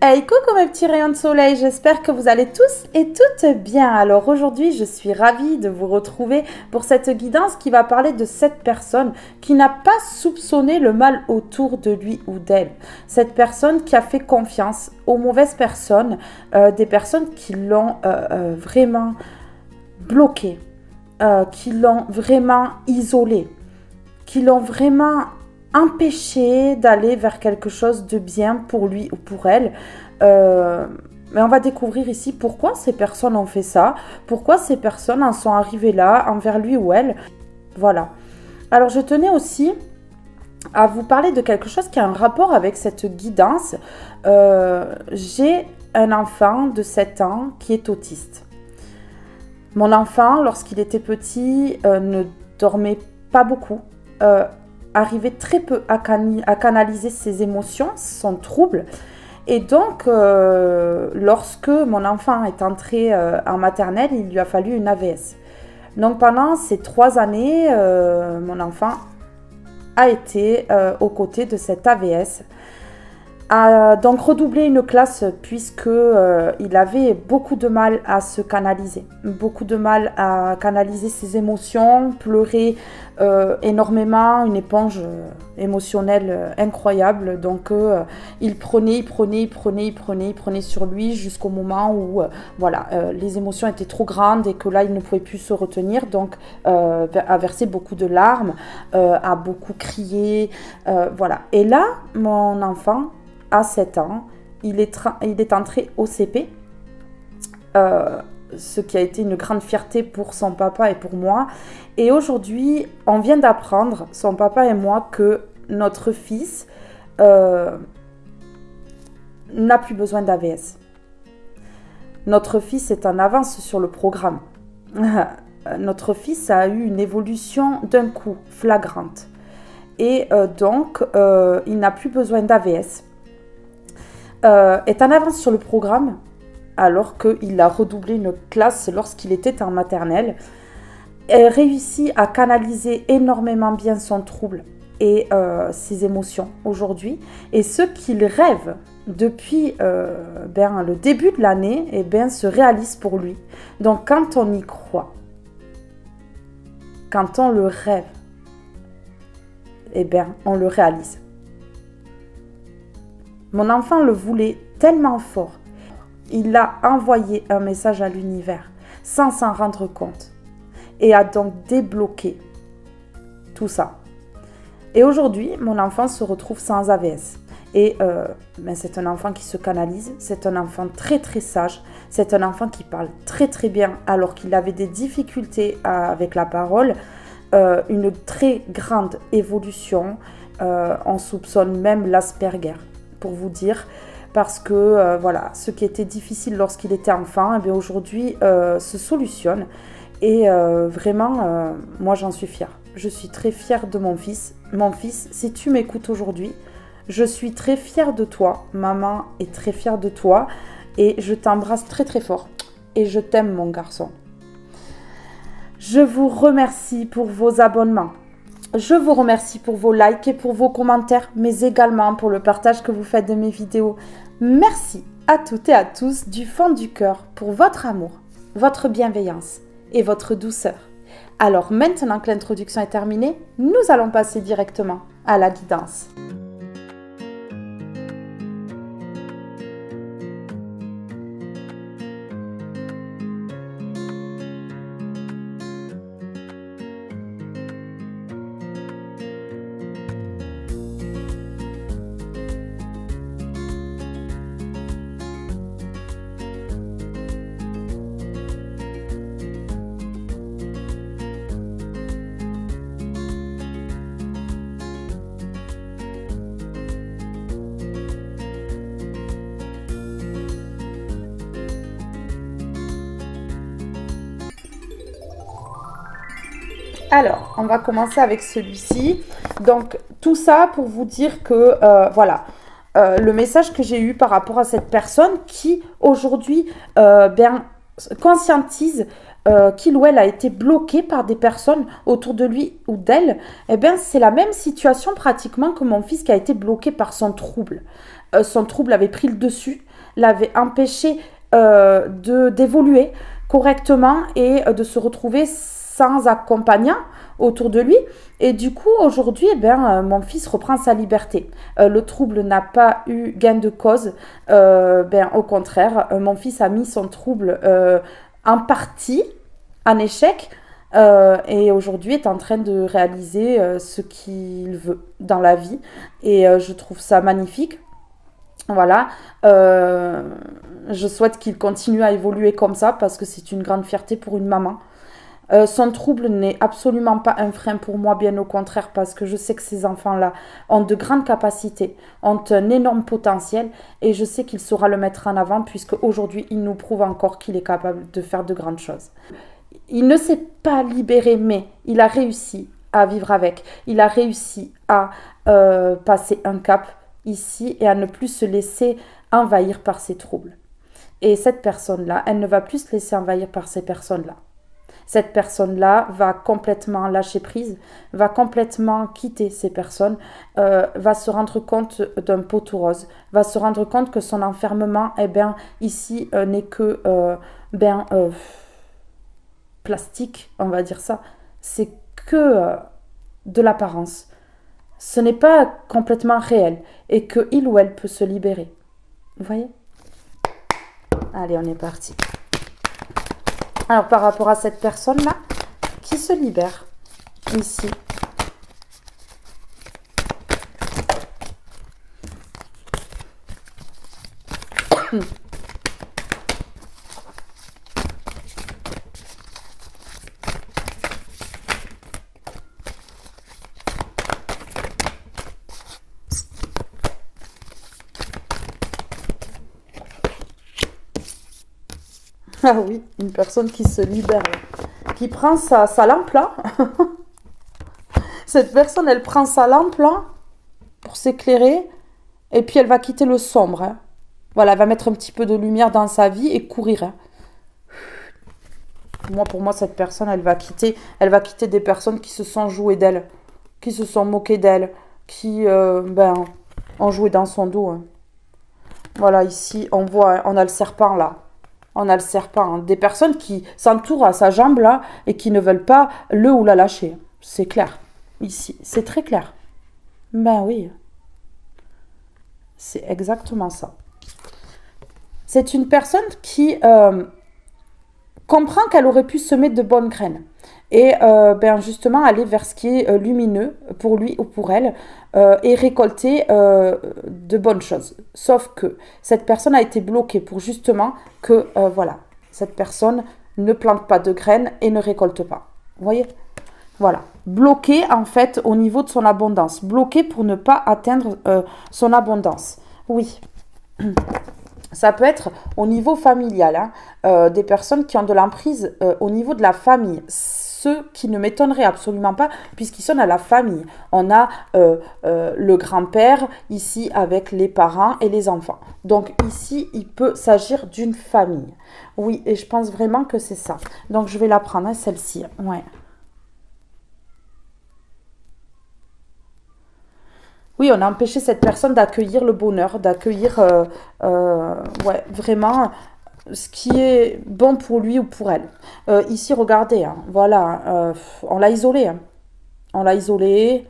Hey, coucou mes petits rayons de soleil, j'espère que vous allez tous et toutes bien. Alors aujourd'hui, je suis ravie de vous retrouver pour cette guidance qui va parler de cette personne qui n'a pas soupçonné le mal autour de lui ou d'elle. Cette personne qui a fait confiance aux mauvaises personnes, des personnes qui l'ont vraiment bloqué, qui l'ont vraiment isolé, qui l'ont vraiment empêcher d'aller vers quelque chose de bien pour lui ou pour elle. Mais on va découvrir ici pourquoi ces personnes ont fait ça, pourquoi ces personnes en sont arrivées là, envers lui ou elle. Voilà. Alors je tenais aussi à vous parler de quelque chose qui a un rapport avec cette guidance. J'ai un enfant de 7 ans qui est autiste. Mon enfant, lorsqu'il était petit, ne dormait pas beaucoup, arrivait très peu à canaliser ses émotions, son trouble. Et donc, lorsque mon enfant est entré en maternelle, il lui a fallu une AVS. Donc, pendant ces 3 années, mon enfant a été aux côtés de cette AVS. A donc redoublé une classe puisque il avait beaucoup de mal à se canaliser, beaucoup de mal à canaliser ses émotions, pleurait énormément, une éponge émotionnelle incroyable. Donc il prenait sur lui jusqu'au moment où les émotions étaient trop grandes et que là il ne pouvait plus se retenir. Donc a versé beaucoup de larmes, a beaucoup crié, voilà. Et là mon enfant à 7 ans, il est entré au CP, ce qui a été une grande fierté pour son papa et pour moi. Et aujourd'hui, on vient d'apprendre, son papa et moi, que notre fils n'a plus besoin d'AVS. Notre fils est en avance sur le programme. Notre fils a eu une évolution d'un coup, flagrante. Et donc, il n'a plus besoin d'AVS. Est en avance sur le programme alors qu'il a redoublé une classe lorsqu'il était en maternelle, réussit à canaliser énormément bien son trouble et ses émotions aujourd'hui, et ce qu'il rêve depuis le début de l'année se réalise pour lui. Donc quand on y croit, quand on le rêve, on le réalise. Mon enfant le voulait tellement fort. Il a envoyé un message à l'univers sans s'en rendre compte et a donc débloqué tout ça. Et aujourd'hui, mon enfant se retrouve sans AVS. Et c'est un enfant qui se canalise, c'est un enfant très très sage, c'est un enfant qui parle très très bien alors qu'il avait des difficultés avec la parole, une très grande évolution, on soupçonne même l'Asperger. Pour vous dire, parce que ce qui était difficile lorsqu'il était enfant, aujourd'hui se solutionne. Et vraiment, moi j'en suis fière. Je suis très fière de mon fils. Mon fils, si tu m'écoutes aujourd'hui, je suis très fière de toi. Maman est très fière de toi. Et je t'embrasse très très fort. Et je t'aime mon garçon. Je vous remercie pour vos abonnements. Je vous remercie pour vos likes et pour vos commentaires, mais également pour le partage que vous faites de mes vidéos. Merci à toutes et à tous du fond du cœur pour votre amour, votre bienveillance et votre douceur. Alors maintenant que l'introduction est terminée, nous allons passer directement à la guidance. Alors, on va commencer avec celui-ci. Donc, tout ça pour vous dire que, le message que j'ai eu par rapport à cette personne qui, aujourd'hui, conscientise qu'il ou elle a été bloqué par des personnes autour de lui ou d'elle, c'est la même situation pratiquement que mon fils qui a été bloqué par son trouble. son trouble avait pris le dessus, l'avait empêché d'évoluer correctement et de se retrouver sans accompagnant autour de lui. Et du coup, aujourd'hui, mon fils reprend sa liberté. Le trouble n'a pas eu gain de cause. Au contraire, mon fils a mis son trouble en partie en échec et aujourd'hui est en train de réaliser ce qu'il veut dans la vie. Et je trouve ça magnifique. Voilà. Je souhaite qu'il continue à évoluer comme ça parce que c'est une grande fierté pour une maman. Son trouble n'est absolument pas un frein pour moi, bien au contraire, parce que je sais que ces enfants-là ont de grandes capacités, ont un énorme potentiel, et je sais qu'il saura le mettre en avant, puisque aujourd'hui, il nous prouve encore qu'il est capable de faire de grandes choses. Il ne s'est pas libéré, mais il a réussi à vivre avec. Il a réussi à passer un cap ici et à ne plus se laisser envahir par ses troubles. Et cette personne-là, elle ne va plus se laisser envahir par ces personnes-là. Cette personne-là va complètement lâcher prise, va complètement quitter ces personnes, va se rendre compte d'un poteau rose, va se rendre compte que son enfermement, ici, n'est que plastique, on va dire ça. C'est que de l'apparence. Ce n'est pas complètement réel et que il ou elle peut se libérer. Vous voyez? Allez, on est parti. Alors, par rapport à cette personne-là, qui se libère ici. Ah oui, une personne qui se libère, qui prend sa lampe là. Cette personne, elle prend sa lampe là pour s'éclairer et puis elle va quitter le sombre. Hein. Voilà, elle va mettre un petit peu de lumière dans sa vie et courir. Hein. Pour moi, cette personne, elle va quitter des personnes qui se sont jouées d'elle, qui se sont moquées d'elle, qui ont joué dans son dos. Hein. Voilà, ici, on a le serpent là. On a le serpent. Hein. Des personnes qui s'entourent à sa jambe là et qui ne veulent pas le ou la lâcher. C'est clair. Ici, c'est très clair. Ben oui. C'est exactement ça. C'est une personne qui comprend qu'elle aurait pu semer de bonnes graines. Et justement aller vers ce qui est lumineux pour lui ou pour elle et récolter de bonnes choses. Sauf que cette personne a été bloquée pour justement que cette personne ne plante pas de graines et ne récolte pas. Vous voyez? Voilà. Bloquée en fait au niveau de son abondance. Bloquée pour ne pas atteindre son abondance. Oui. Ça peut être au niveau familial, hein, des personnes qui ont de l'emprise au niveau de la famille. Ce qui ne m'étonnerait absolument pas, puisqu'ils sont à la famille. On a le grand-père ici avec les parents et les enfants. Donc ici, il peut s'agir d'une famille. Oui, et je pense vraiment que c'est ça. Donc je vais la prendre, hein, celle-ci. Ouais. Oui, on a empêché cette personne d'accueillir le bonheur, d'accueillir vraiment ce qui est bon pour lui ou pour elle. Ici, regardez, hein, voilà, on l'a isolé. Hein. On l'a isolé.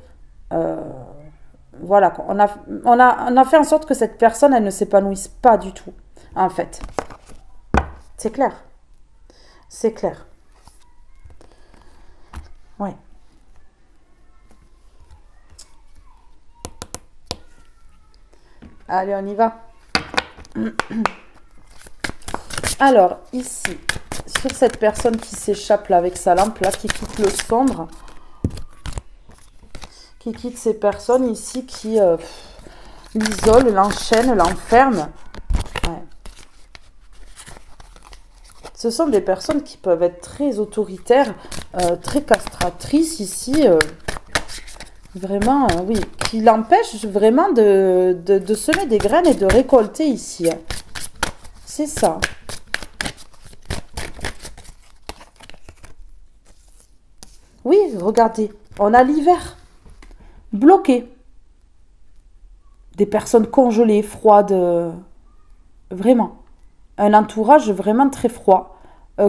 Voilà, on a fait en sorte que cette personne, elle ne s'épanouisse pas du tout, en fait. C'est clair. C'est clair. Ouais. Allez, on y va. Alors, ici, sur cette personne qui s'échappe là avec sa lampe là, qui quitte le sombre, qui quitte ces personnes ici qui l'isolent, l'enchaînent, l'enferment. Ouais. Ce sont des personnes qui peuvent être très autoritaires, très castratrices ici. Vraiment, oui, qui l'empêche vraiment de semer des graines et de récolter ici. Hein. C'est ça. Oui, regardez, on a l'hiver bloqué. des personnes congelées, froides, vraiment. Un entourage vraiment très froid,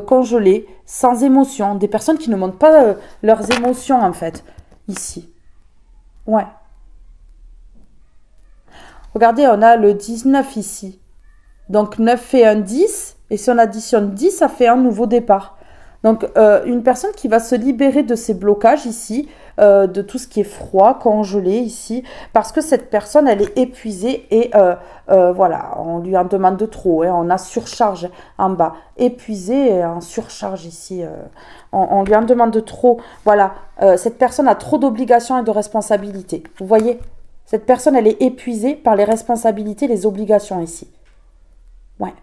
congelé, sans émotion. Des personnes qui ne montrent pas leurs émotions, en fait, ici. Ouais. Regardez, on a le 19 ici. Donc 9 fait un 10, et si on additionne 10, ça fait un nouveau départ. Donc une personne qui va se libérer de ces blocages ici, de tout ce qui est froid, congelé ici, parce que cette personne, elle est épuisée et voilà, on lui en demande de trop, hein, on a surcharge en bas, épuisée et en surcharge ici, on lui en demande de trop. Voilà, cette personne a trop d'obligations et de responsabilités. Vous voyez, cette personne, elle est épuisée par les responsabilités, les obligations ici. Ouais.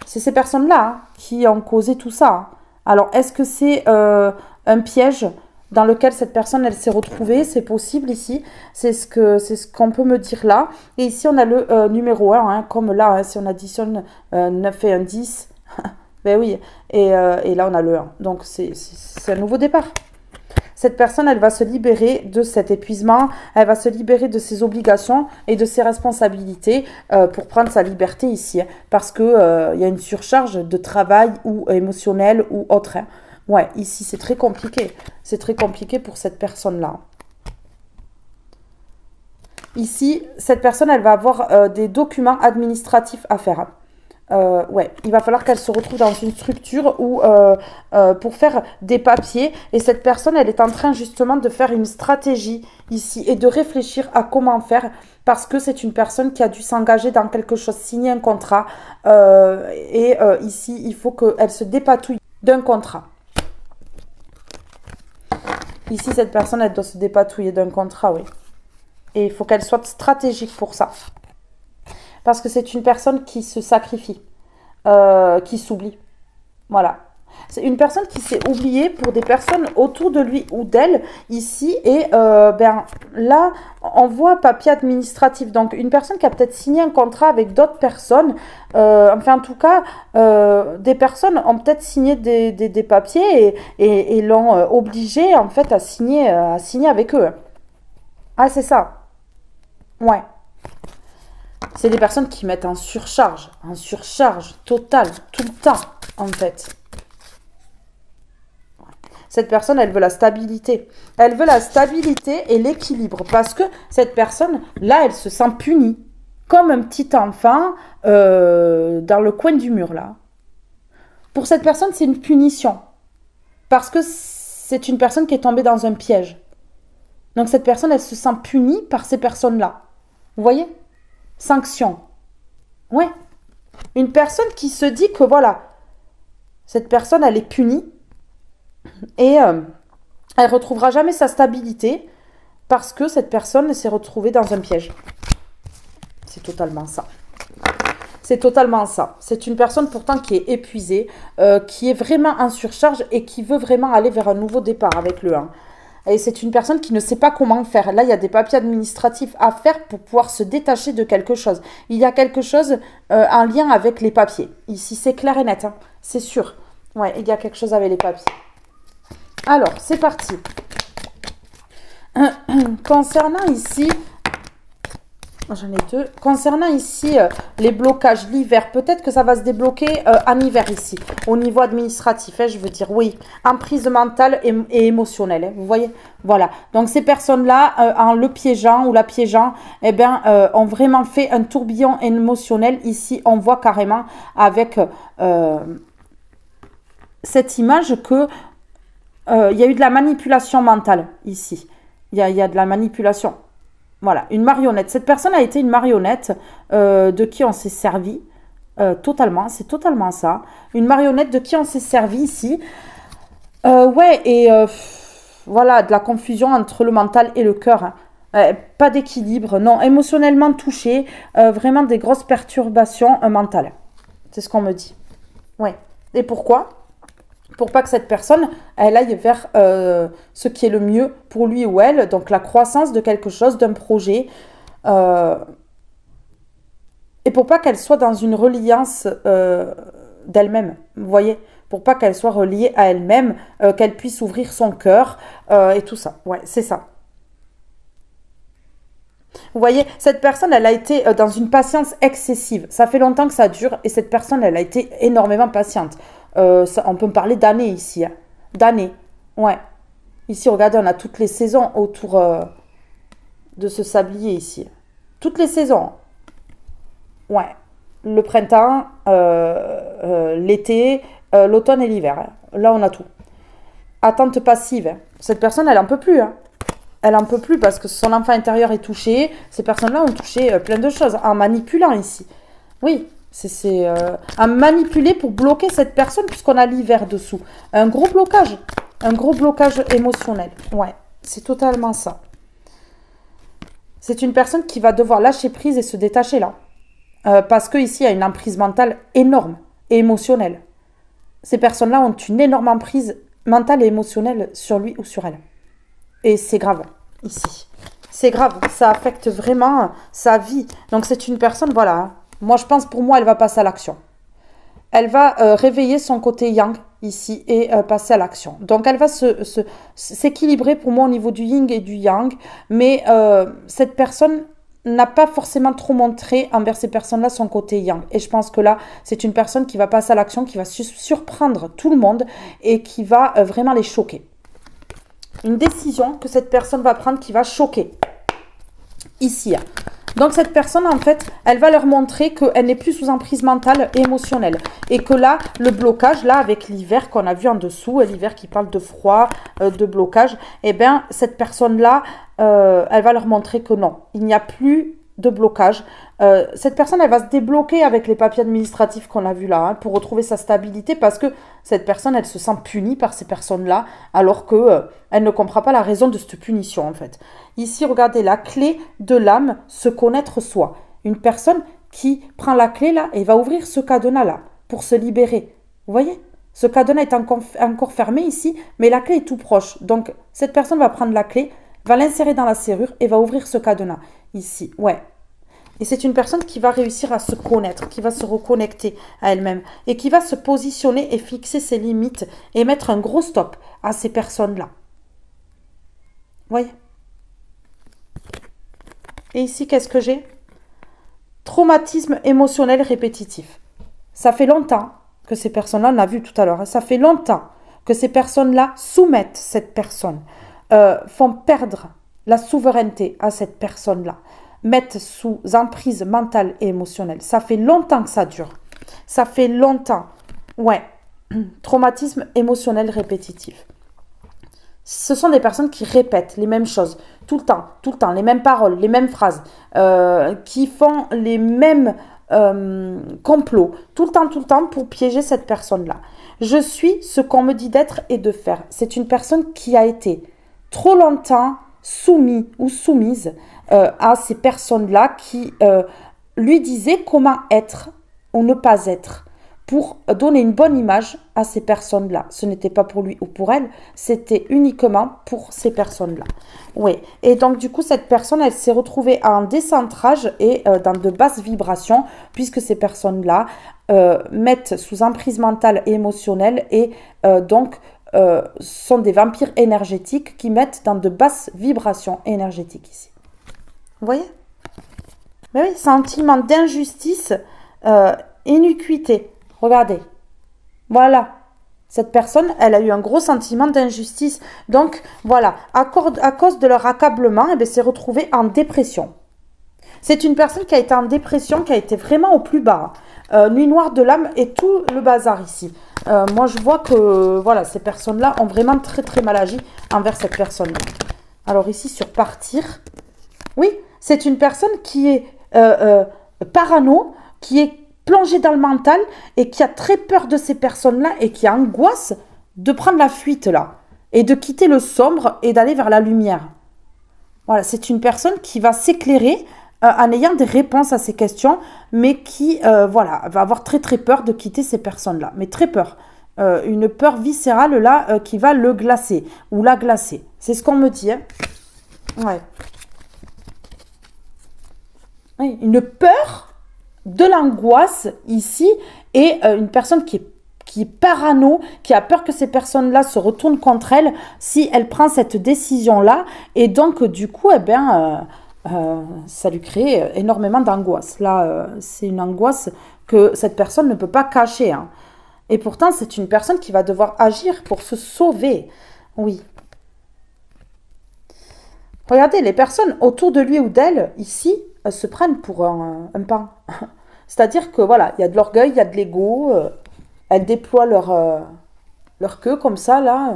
C'est ces personnes-là hein, qui ont causé tout ça. Hein. Alors, est-ce que c'est un piège dans lequel cette personne, elle s'est retrouvée? C'est possible ici. C'est ce qu'on peut me dire là. Et ici, on a le numéro 1, hein, comme là, hein, si on additionne 9 et un 10. Ben oui. Et là, on a le 1. Donc, c'est un nouveau départ. Cette personne, elle va se libérer de cet épuisement, elle va se libérer de ses obligations et de ses responsabilités pour prendre sa liberté ici. Hein, parce qu'il y a une surcharge de travail ou émotionnel ou autre. Hein. Ouais, ici, c'est très compliqué. C'est très compliqué pour cette personne-là. Ici, cette personne, elle va avoir des documents administratifs à faire. Ouais, il va falloir qu'elle se retrouve dans une structure où, pour faire des papiers. Et cette personne, elle est en train justement de faire une stratégie ici et de réfléchir à comment faire parce que c'est une personne qui a dû s'engager dans quelque chose, signer un contrat. Ici, il faut qu'elle se dépatouille d'un contrat. Ici, cette personne, elle doit se dépatouiller d'un contrat, oui. Et il faut qu'elle soit stratégique pour ça. Parce que c'est une personne qui se sacrifie, qui s'oublie. Voilà. C'est une personne qui s'est oubliée pour des personnes autour de lui ou d'elle ici. Et là, on voit papier administratif. Donc, une personne qui a peut-être signé un contrat avec d'autres personnes. Enfin, en tout cas, des personnes ont peut-être signé des papiers et l'ont obligé en fait à signer avec eux. Ah, c'est ça. Ouais. C'est des personnes qui mettent en surcharge totale, tout le temps, en fait. Cette personne, elle veut la stabilité. Elle veut la stabilité et l'équilibre. Parce que cette personne, là, elle se sent punie. Comme un petit enfant dans le coin du mur, là. Pour cette personne, c'est une punition. Parce que c'est une personne qui est tombée dans un piège. Donc cette personne, elle se sent punie par ces personnes-là. Vous voyez ? Sanction. Ouais. Une personne qui se dit que voilà, cette personne, elle est punie et elle retrouvera jamais sa stabilité parce que cette personne s'est retrouvée dans un piège. C'est totalement ça. C'est totalement ça. C'est une personne pourtant qui est épuisée, qui est vraiment en surcharge et qui veut vraiment aller vers un nouveau départ avec le 1. Et c'est une personne qui ne sait pas comment faire. Là, il y a des papiers administratifs à faire pour pouvoir se détacher de quelque chose. Il y a quelque chose en lien avec les papiers. Ici, c'est clair et net, hein. C'est sûr. Ouais, il y a quelque chose avec les papiers. Alors, c'est parti. Concernant ici... J'en ai deux. Concernant ici les blocages, l'hiver, peut-être que ça va se débloquer en hiver ici, au niveau administratif, hein, je veux dire, oui, emprise mentale et émotionnelle, hein, vous voyez, voilà. Donc ces personnes-là, en le piégeant ou la piégeant, eh bien, ont vraiment fait un tourbillon émotionnel. Ici, on voit carrément avec cette image que il y a eu de la manipulation mentale ici. Il y a de la manipulation. Voilà, une marionnette. Cette personne a été une marionnette de qui on s'est servi totalement. C'est totalement ça. Une marionnette de qui on s'est servi ici. Voilà, de la confusion entre le mental et le cœur. Hein. Pas d'équilibre, non. Émotionnellement touché. Vraiment des grosses perturbations mentales. C'est ce qu'on me dit. Ouais. Et pourquoi ? Pour pas que cette personne, elle aille vers ce qui est le mieux pour lui ou elle, donc la croissance de quelque chose, d'un projet, et pour pas qu'elle soit dans une reliance d'elle-même, vous voyez, pour pas qu'elle soit reliée à elle-même, qu'elle puisse ouvrir son cœur, et tout ça, ouais, c'est ça. Vous voyez, cette personne, elle a été dans une patience excessive. Ça fait longtemps que ça dure et cette personne, elle a été énormément patiente. On peut me parler d'années ici. Hein. D'années. Ouais. Ici, regardez, on a toutes les saisons autour de ce sablier ici. Toutes les saisons. Ouais. Le printemps, l'été, l'automne et l'hiver. Hein. Là, on a tout. Attente passive. Hein. Cette personne, elle en peut plus. Hein. Elle en peut plus parce que son enfant intérieur est touché. Ces personnes-là ont touché plein de choses en manipulant ici. Oui, c'est à manipuler pour bloquer cette personne puisqu'on a l'hiver dessous. Un gros blocage émotionnel. Ouais, c'est totalement ça. C'est une personne qui va devoir lâcher prise et se détacher là. Parce qu'ici, il y a une emprise mentale énorme et émotionnelle. Ces personnes-là ont une énorme emprise mentale et émotionnelle sur lui ou sur elle. Et c'est grave, ici. C'est grave, ça affecte vraiment sa vie. Donc c'est une personne, voilà. Hein. Moi, je pense, pour moi, elle va passer à l'action. Elle va réveiller son côté yang, ici, et passer à l'action. Donc elle va s'équilibrer, pour moi, au niveau du yin et du yang. Mais cette personne n'a pas forcément trop montré envers ces personnes-là son côté yang. Et je pense que là, c'est une personne qui va passer à l'action, qui va surprendre tout le monde et qui va vraiment les choquer. Une décision que cette personne va prendre qui va choquer. Ici. Donc cette personne, en fait, elle va leur montrer qu'elle n'est plus sous emprise mentale et émotionnelle. Et que là, le blocage, là, avec l'hiver qu'on a vu en dessous, l'hiver qui parle de froid, de blocage, eh bien, cette personne-là, elle va leur montrer que non, il n'y a plus de blocage. Cette personne, elle va se débloquer avec les papiers administratifs qu'on a vus là, hein, pour retrouver sa stabilité, parce que cette personne, elle se sent punie par ces personnes-là, alors que elle ne comprend pas la raison de cette punition, en fait. Ici, regardez, la clé de l'âme, se connaître soi. Une personne qui prend la clé là et va ouvrir ce cadenas-là pour se libérer. Vous voyez ? Ce cadenas est encore fermé ici, mais la clé est tout proche. Donc, cette personne va prendre la clé, va l'insérer dans la serrure et va ouvrir ce cadenas. Ici, ouais. Et c'est une personne qui va réussir à se connaître, qui va se reconnecter à elle-même et qui va se positionner et fixer ses limites et mettre un gros stop à ces personnes-là. Vous voyez ? Et ici, qu'est-ce que j'ai ? Traumatisme émotionnel répétitif. Ça fait longtemps que ces personnes-là, on a vu tout à l'heure, hein, ça fait longtemps que ces personnes-là soumettent cette personne, font perdre la souveraineté à cette personne-là, mettent sous emprise mentale et émotionnelle. Ça fait longtemps que ça dure. Ça fait longtemps. Ouais. Traumatisme émotionnel répétitif. Ce sont des personnes qui répètent les mêmes choses tout le temps, les mêmes paroles, les mêmes phrases, qui font les mêmes complots tout le temps pour piéger cette personne-là. Je suis ce qu'on me dit d'être et de faire. C'est une personne qui a été trop longtemps soumise ou soumise à ces personnes-là qui lui disaient comment être ou ne pas être pour donner une bonne image à ces personnes-là. Ce n'était pas pour lui ou pour elle, c'était uniquement pour ces personnes-là. Oui, et donc du coup, cette personne, elle s'est retrouvée en décentrage et dans de basses vibrations, puisque ces personnes-là mettent sous emprise mentale et émotionnelle et donc sont des vampires énergétiques qui mettent dans de basses vibrations énergétiques ici. Vous voyez ? Mais oui, sentiment d'injustice, iniquité. Regardez. Voilà. Cette personne, elle a eu un gros sentiment d'injustice. Donc, voilà. À cause de leur accablement, elle s'est retrouvée en dépression. C'est une personne qui a été en dépression, qui a été vraiment au plus bas. Nuit noire de l'âme et tout le bazar ici. Moi, je vois que voilà, ces personnes-là ont vraiment très, très mal agi envers cette personne-là. Alors ici, sur partir. Oui, c'est une personne qui est parano, qui est plongée dans le mental et qui a très peur de ces personnes-là et qui a angoisse de prendre la fuite là et de quitter le sombre et d'aller vers la lumière. Voilà, c'est une personne qui va s'éclairer en ayant des réponses à ces questions, mais qui voilà, va avoir très très peur de quitter ces personnes-là. Mais très peur. Une peur viscérale là qui va le glacer ou la glacer. C'est ce qu'on me dit. Hein. Ouais. Oui, une peur de l'angoisse ici et une personne qui est parano, qui a peur que ces personnes-là se retournent contre elle si elle prend cette décision-là. Et donc, du coup, eh bien, ça lui crée énormément d'angoisse. Là, c'est une angoisse que cette personne ne peut pas cacher, hein. Et pourtant, c'est une personne qui va devoir agir pour se sauver. Oui. Regardez, les personnes autour de lui ou d'elle, ici, elles se prennent pour un pain. C'est-à-dire que voilà, il y a de l'orgueil, il y a de l'ego. Elles déploient leur queue comme ça, là.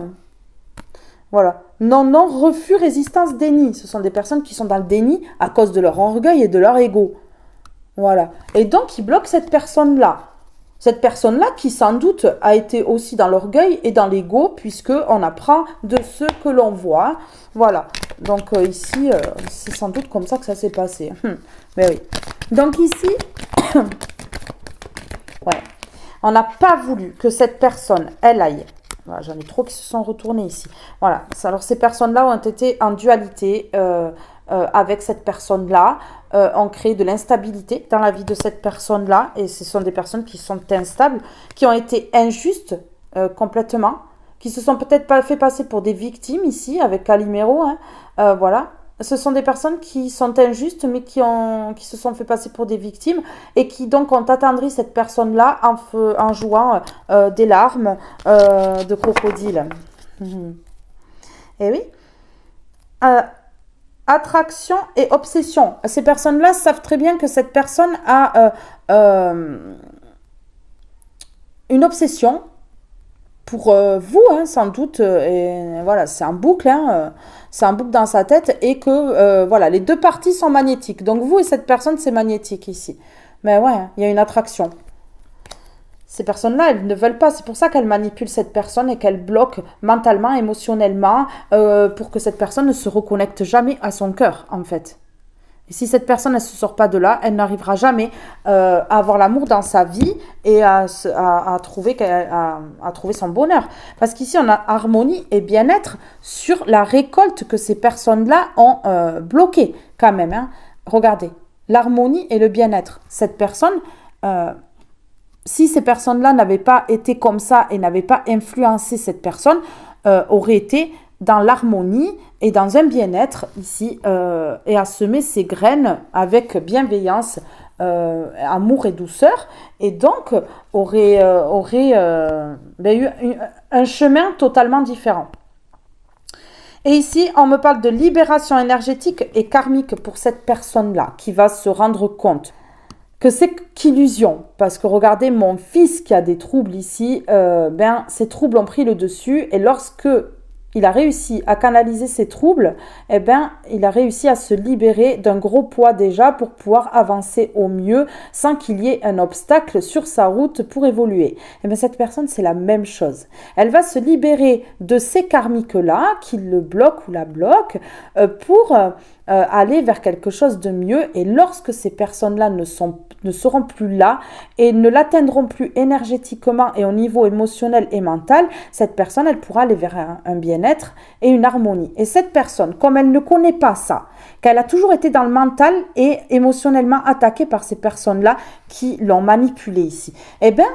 Voilà. Non, non, refus, résistance, déni. Ce sont des personnes qui sont dans le déni à cause de leur orgueil et de leur ego. Voilà. Et donc, ils bloquent cette personne-là. Cette personne-là qui, sans doute, a été aussi dans l'orgueil et dans l'ego, puisqu'on apprend de ce que l'on voit. Voilà. Donc, ici, c'est sans doute comme ça que ça s'est passé. Mais oui. Donc, ici, ouais. On n'a pas voulu que cette personne, elle aille. Voilà, j'en ai trop qui se sont retournés ici. Voilà. Alors, ces personnes-là ont été en dualité avec cette personne-là, ont créé de l'instabilité dans la vie de cette personne-là. Et ce sont des personnes qui sont instables, qui ont été injustes complètement, qui se sont peut-être pas fait passer pour des victimes ici, avec Calimero. Hein, voilà. Ce sont des personnes qui sont injustes, mais qui se sont fait passer pour des victimes et qui donc ont attendri cette personne-là en jouant des larmes de crocodile. Et oui. Attraction et obsession. Ces personnes-là savent très bien que cette personne a une obsession pour vous, hein, sans doute, et voilà, c'est un boucle, hein, c'est un boucle dans sa tête, et que voilà, les deux parties sont magnétiques. Donc vous et cette personne, c'est magnétique ici. Mais ouais, il y a une attraction. Ces personnes-là, elles ne veulent pas. C'est pour ça qu'elles manipulent cette personne et qu'elles bloquent mentalement, émotionnellement, pour que cette personne ne se reconnecte jamais à son cœur, en fait. Et si cette personne ne se sort pas de là, elle n'arrivera jamais à avoir l'amour dans sa vie et à trouver son bonheur. Parce qu'ici, on a harmonie et bien-être sur la récolte que ces personnes-là ont bloquée quand même. Hein. Regardez, l'harmonie et le bien-être. Cette personne, si ces personnes-là n'avaient pas été comme ça et n'avaient pas influencé cette personne, aurait été dans l'harmonie et dans un bien-être ici, et à semer ses graines avec bienveillance, amour et douceur, et donc aurait eu un chemin totalement différent. Et ici, on me parle de libération énergétique et karmique pour cette personne-là, qui va se rendre compte que c'est qu'illusion, parce que regardez, mon fils qui a des troubles ici, ces troubles ont pris le dessus, et lorsque il a réussi à canaliser ses troubles, il a réussi à se libérer d'un gros poids déjà pour pouvoir avancer au mieux sans qu'il y ait un obstacle sur sa route pour évoluer. Cette personne, c'est la même chose. Elle va se libérer de ces karmiques-là qui le bloquent ou la bloquent pour aller vers quelque chose de mieux. Et lorsque ces personnes-là ne seront plus là et ne l'atteindront plus énergétiquement et au niveau émotionnel et mental, cette personne, elle pourra aller vers un bien-être et une harmonie. Et cette personne, comme elle ne connaît pas ça, qu'elle a toujours été dans le mental et émotionnellement attaquée par ces personnes-là qui l'ont manipulée ici,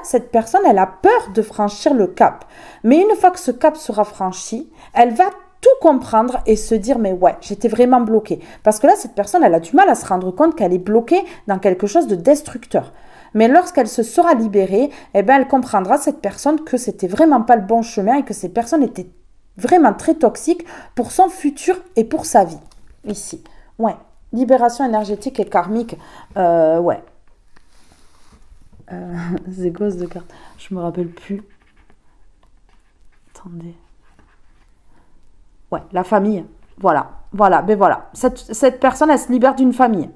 cette personne, elle a peur de franchir le cap. Mais une fois que ce cap sera franchi, elle va tout comprendre et se dire mais ouais, j'étais vraiment bloquée. Parce que là, cette personne, elle a du mal à se rendre compte qu'elle est bloquée dans quelque chose de destructeur. Mais lorsqu'elle se sera libérée, elle comprendra, cette personne, que c'était vraiment pas le bon chemin et que ces personnes étaient vraiment très toxiques pour son futur et pour sa vie. Ici. Ouais. Libération énergétique et karmique. Ouais. C'est quoi de carte? Je me rappelle plus. Attendez. Ouais, la famille. Voilà. Cette personne, elle se libère d'une famille.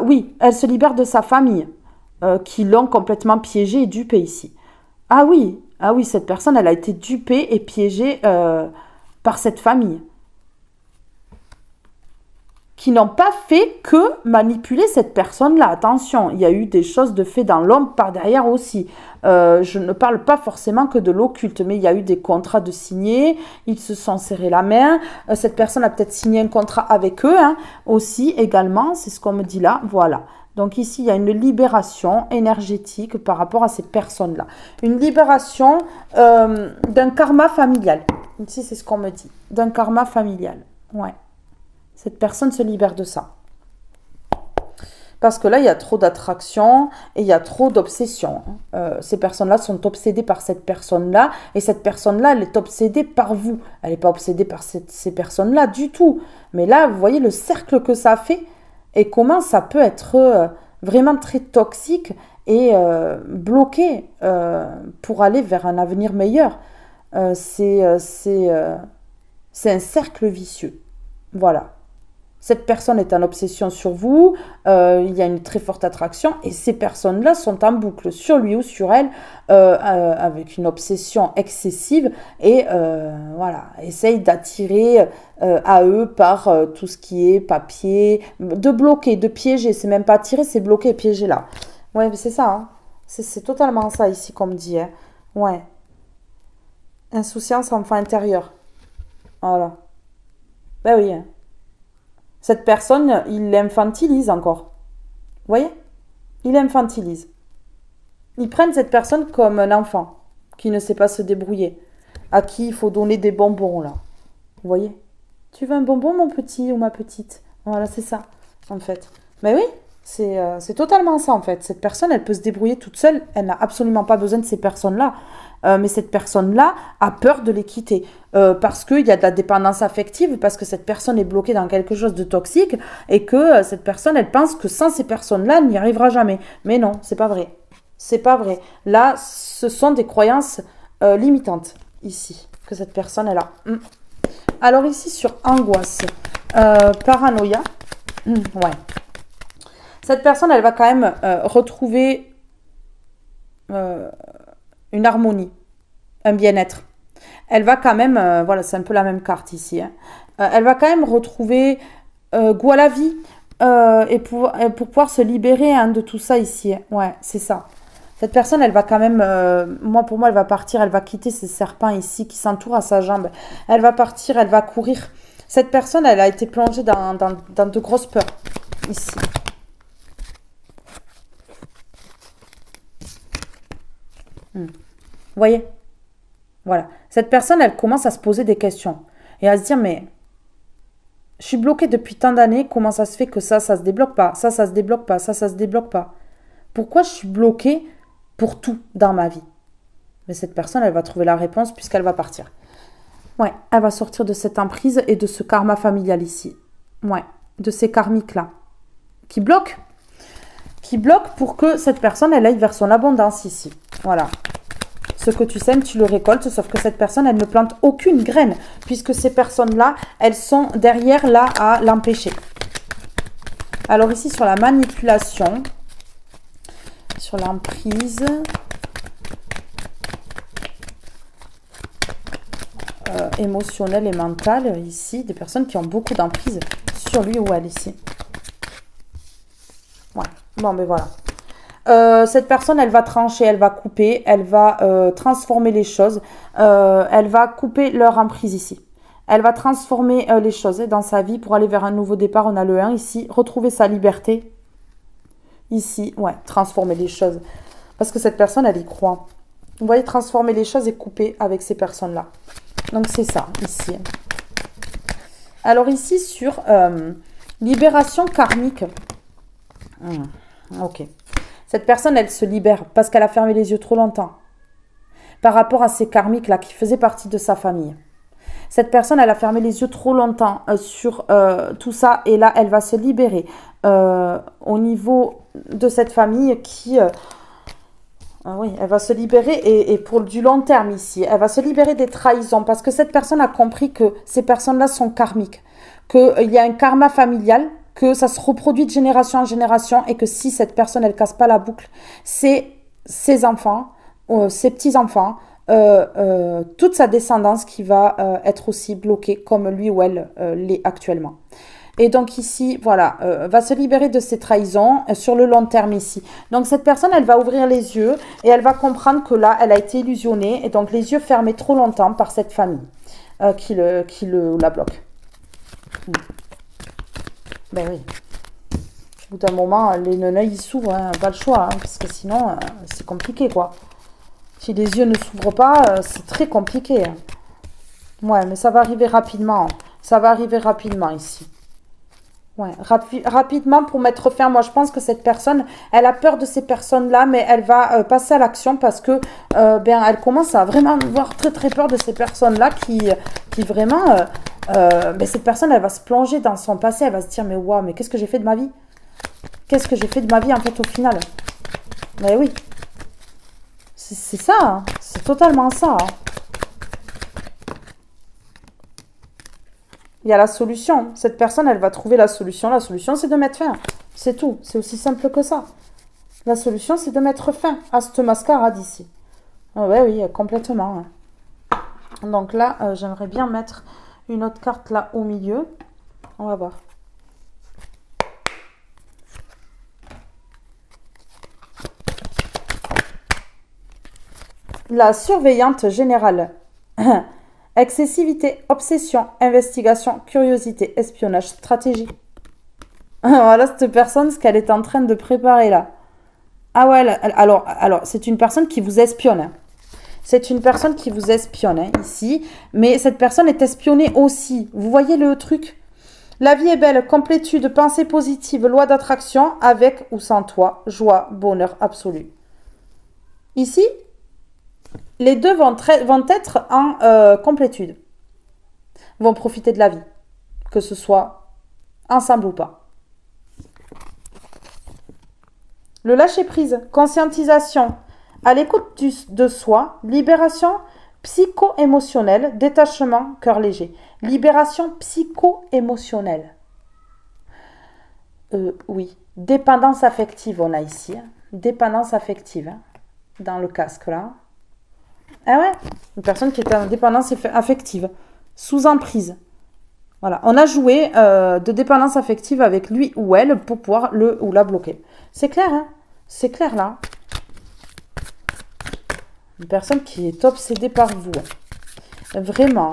Oui, elle se libère de sa famille, qui l'ont complètement piégée et dupée ici. Ah oui, cette personne, elle a été dupée et piégée par cette famille, qui n'ont pas fait que manipuler cette personne-là. Attention, il y a eu des choses de fait dans l'ombre par derrière aussi. Je ne parle pas forcément que de l'occulte, mais il y a eu des contrats de signés, ils se sont serrés la main, cette personne a peut-être signé un contrat avec eux, hein, aussi également, c'est ce qu'on me dit là, voilà. Donc ici, il y a une libération énergétique par rapport à ces personnes-là. Une libération d'un karma familial. Ici, c'est ce qu'on me dit, d'un karma familial, ouais. Cette personne se libère de ça. Parce que là, il y a trop d'attraction et il y a trop d'obsession. Ces personnes-là sont obsédées par cette personne-là. Et cette personne-là, elle est obsédée par vous. Elle n'est pas obsédée par ces personnes-là du tout. Mais là, vous voyez le cercle que ça fait et comment ça peut être vraiment très toxique et bloqué pour aller vers un avenir meilleur. C'est un cercle vicieux. Voilà. Cette personne est en obsession sur vous, il y a une très forte attraction et ces personnes-là sont en boucle sur lui ou sur elle avec une obsession excessive et voilà, essayent d'attirer à eux par tout ce qui est papier, de bloquer, de piéger, c'est même pas attirer, c'est bloquer et piéger là. Ouais, mais c'est ça, hein. C'est totalement ça ici qu'on me dit, hein. Ouais. Insouciance, enfant intérieur. Voilà. Ben oui, hein. Cette personne, il l'infantilise encore. Vous voyez? Il l'infantilise. Ils prennent cette personne comme un enfant qui ne sait pas se débrouiller, à qui il faut donner des bonbons, là. Vous voyez? Tu veux un bonbon, mon petit ou ma petite? Voilà, c'est ça, en fait. Mais oui, c'est totalement ça, en fait. Cette personne, elle peut se débrouiller toute seule. Elle n'a absolument pas besoin de ces personnes-là. Mais cette personne-là a peur de les quitter parce qu'il y a de la dépendance affective, parce que cette personne est bloquée dans quelque chose de toxique et que cette personne, elle pense que sans ces personnes-là, elle n'y arrivera jamais. Mais non, c'est pas vrai. C'est pas vrai. Là, ce sont des croyances limitantes, ici, que cette personne, elle a. Alors ici, sur angoisse, paranoïa, ouais. Cette personne, elle va quand même retrouver une harmonie, un bien-être. Elle va quand même, voilà, c'est un peu la même carte ici, hein. Elle va quand même retrouver goût à la vie et pour pouvoir se libérer hein, de tout ça ici. Ouais, c'est ça. Cette personne, elle va quand même, pour moi, elle va partir, elle va quitter ces serpents ici qui s'entourent à sa jambe. Elle va partir, elle va courir. Cette personne, elle a été plongée dans de grosses peurs ici. Vous voyez? Voilà. Cette personne, elle commence à se poser des questions. Et à se dire, mais je suis bloquée depuis tant d'années, comment ça se fait que ça se débloque pas? Ça se débloque pas, ça se débloque pas. Pourquoi je suis bloquée pour tout dans ma vie? Mais cette personne, elle va trouver la réponse puisqu'elle va partir. Ouais, elle va sortir de cette emprise et de ce karma familial ici. Ouais, de ces karmiques-là. Qui bloquent pour que cette personne, elle aille vers son abondance ici. Voilà. Ce que tu sèmes, tu le récoltes, sauf que cette personne, elle ne plante aucune graine, puisque ces personnes-là, elles sont derrière là à l'empêcher. Alors ici, sur la manipulation, sur l'emprise, émotionnelle et mentale, ici, des personnes qui ont beaucoup d'emprise sur lui ou elle ici. Ouais, bon, ben voilà. Cette personne, elle va trancher, elle va couper, elle va transformer les choses, elle va couper leur emprise ici. Elle va transformer les choses dans sa vie pour aller vers un nouveau départ. On a le 1 ici, retrouver sa liberté. Ici, ouais, transformer les choses. Parce que cette personne, elle y croit. Vous voyez, transformer les choses et couper avec ces personnes-là. Donc c'est ça, ici. Alors ici, sur libération karmique. Ok. Cette personne, elle se libère parce qu'elle a fermé les yeux trop longtemps par rapport à ces karmiques-là qui faisaient partie de sa famille. Cette personne, elle a fermé les yeux trop longtemps sur tout ça et là, elle va se libérer au niveau de cette famille qui... oui, elle va se libérer et pour du long terme ici. Elle va se libérer des trahisons parce que cette personne a compris que ces personnes-là sont karmiques, qu'il y a un karma familial, que ça se reproduit de génération en génération et que si cette personne, elle casse pas la boucle, c'est ses enfants, ses petits-enfants, toute sa descendance qui va être aussi bloquée comme lui ou elle l'est actuellement. Et donc ici, voilà, va se libérer de ses trahisons sur le long terme ici. Donc cette personne, elle va ouvrir les yeux et elle va comprendre que là, elle a été illusionnée et donc les yeux fermés trop longtemps par cette famille qui la bloque. Ben oui. Au bout d'un moment, les neneuils, ils s'ouvrent, hein, pas le choix, hein, parce que sinon, c'est compliqué, quoi. Si les yeux ne s'ouvrent pas, c'est très compliqué. Hein. Ouais, mais ça va arriver rapidement. Ça va arriver rapidement, ici. Ouais, rapidement pour mettre fin. Moi, je pense que cette personne, elle a peur de ces personnes-là, mais elle va passer à l'action parce que ben, elle commence à vraiment avoir très très peur de ces personnes-là qui vraiment, ben, cette personne, elle va se plonger dans son passé, elle va se dire, mais waouh, mais qu'est-ce que j'ai fait de ma vie? Qu'est-ce que j'ai fait de ma vie en fait au final? Mais oui, c'est ça, hein. C'est totalement ça, hein. Il y a la solution. Cette personne, elle va trouver la solution. La solution, c'est de mettre fin. C'est tout. C'est aussi simple que ça. La solution, c'est de mettre fin à cette mascarade ici. Ah ouais, oui, complètement, hein. Donc là, j'aimerais bien mettre une autre carte là au milieu. On va voir. La surveillante générale. Excessivité, obsession, investigation, curiosité, espionnage, stratégie. Voilà cette personne, ce qu'elle est en train de préparer là. Ah ouais, alors c'est une personne qui vous espionne, hein. C'est une personne qui vous espionne, hein, ici. Mais cette personne est espionnée aussi. Vous voyez le truc? La vie est belle, complétude, pensée positive, loi d'attraction, avec ou sans toi, joie, bonheur absolu. Ici, les deux vont être en complétude. Vont profiter de la vie, que ce soit ensemble ou pas. Le lâcher-prise, conscientisation, à l'écoute de soi, libération psycho-émotionnelle, détachement, cœur léger. Libération psycho-émotionnelle. Oui, dépendance affective, on a ici. Hein. Dépendance affective, hein, dans le casque là. Ah ouais, une personne qui est en dépendance affective, sous emprise. Voilà, on a joué de dépendance affective avec lui ou elle pour pouvoir le ou la bloquer. C'est clair, hein? C'est clair là. Une personne qui est obsédée par vous. Vraiment.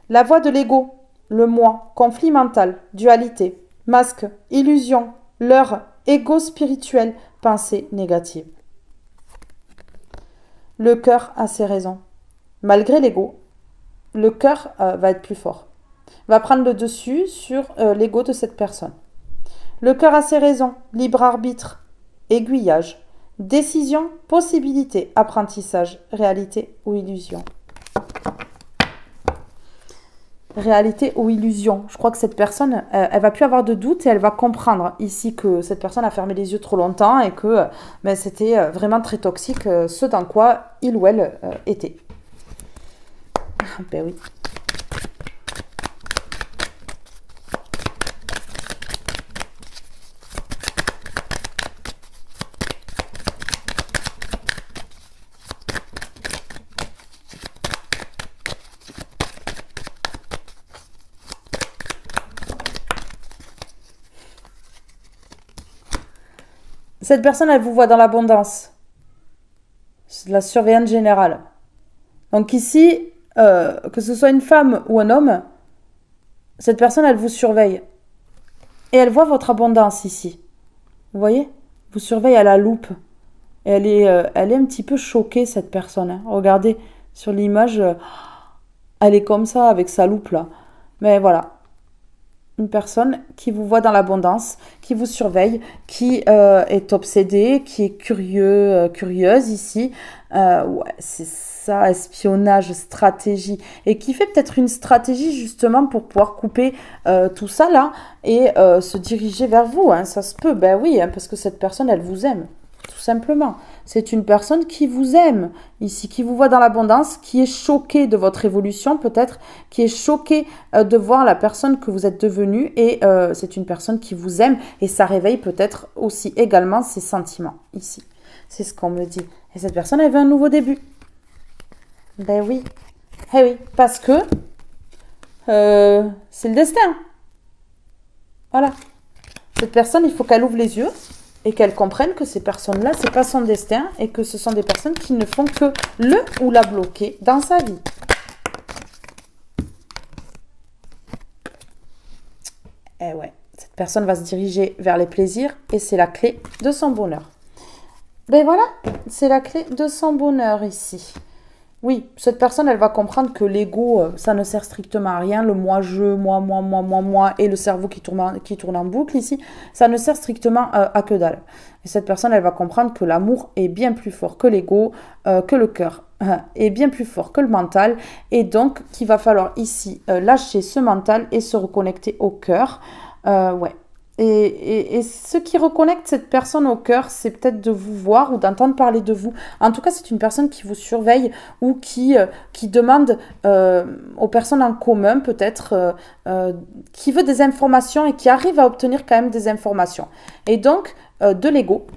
La voix de l'ego, le moi, conflit mental, dualité, masque, illusion, leurre, ego spirituel, pensée négative. Le cœur a ses raisons. Malgré l'ego, le cœur va être plus fort. Va prendre le dessus sur l'ego de cette personne. Le cœur a ses raisons. Libre arbitre, aiguillage, décision, possibilité, apprentissage, réalité ou illusion. Réalité ou illusion. Je crois que cette personne, elle va plus avoir de doute et elle va comprendre ici que cette personne a fermé les yeux trop longtemps et que ben, c'était vraiment très toxique ce dans quoi il ou elle était. Ben oui. Cette personne, elle vous voit dans l'abondance. C'est de la surveillance générale. Donc ici, que ce soit une femme ou un homme, cette personne, elle vous surveille. Et elle voit votre abondance ici. Vous voyez? Vous surveille à la loupe. Et elle est un petit peu choquée, cette personne, hein. Regardez, sur l'image, elle est comme ça, avec sa loupe, là. Mais voilà. Une personne qui vous voit dans l'abondance, qui vous surveille, qui est obsédée, qui est curieuse ici. Ouais, c'est ça, espionnage, stratégie. Et qui fait peut-être une stratégie justement pour pouvoir couper tout ça là et se diriger vers vous. Hein. Ça se peut, ben oui, hein, parce que cette personne, elle vous aime. Tout simplement. C'est une personne qui vous aime ici, qui vous voit dans l'abondance, qui est choquée de votre évolution peut-être, qui est choquée de voir la personne que vous êtes devenue et c'est une personne qui vous aime et ça réveille peut-être aussi également ses sentiments ici. C'est ce qu'on me dit. Et cette personne, elle veut un nouveau début. Ben oui. Eh oui, parce que c'est le destin. Voilà. Cette personne, il faut qu'elle ouvre les yeux et qu'elle comprenne que ces personnes-là, c'est pas son destin et que ce sont des personnes qui ne font que le ou la bloquer dans sa vie. Eh ouais, cette personne va se diriger vers les plaisirs et c'est la clé de son bonheur. Ben voilà, c'est la clé de son bonheur ici. Oui, cette personne, elle va comprendre que l'ego, ça ne sert strictement à rien. Le moi-je, moi, et le cerveau qui tourne en boucle ici, ça ne sert strictement à que dalle. Et cette personne, elle va comprendre que l'amour est bien plus fort que l'ego, que le cœur, est bien plus fort que le mental. Et donc, qu'il va falloir ici lâcher ce mental et se reconnecter au cœur. Ouais. Et ce qui reconnecte cette personne au cœur, c'est peut-être de vous voir ou d'entendre parler de vous. En tout cas, c'est une personne qui vous surveille ou qui demande aux personnes en commun, peut-être, qui veut des informations et qui arrive à obtenir quand même des informations. Et donc, de l'ego,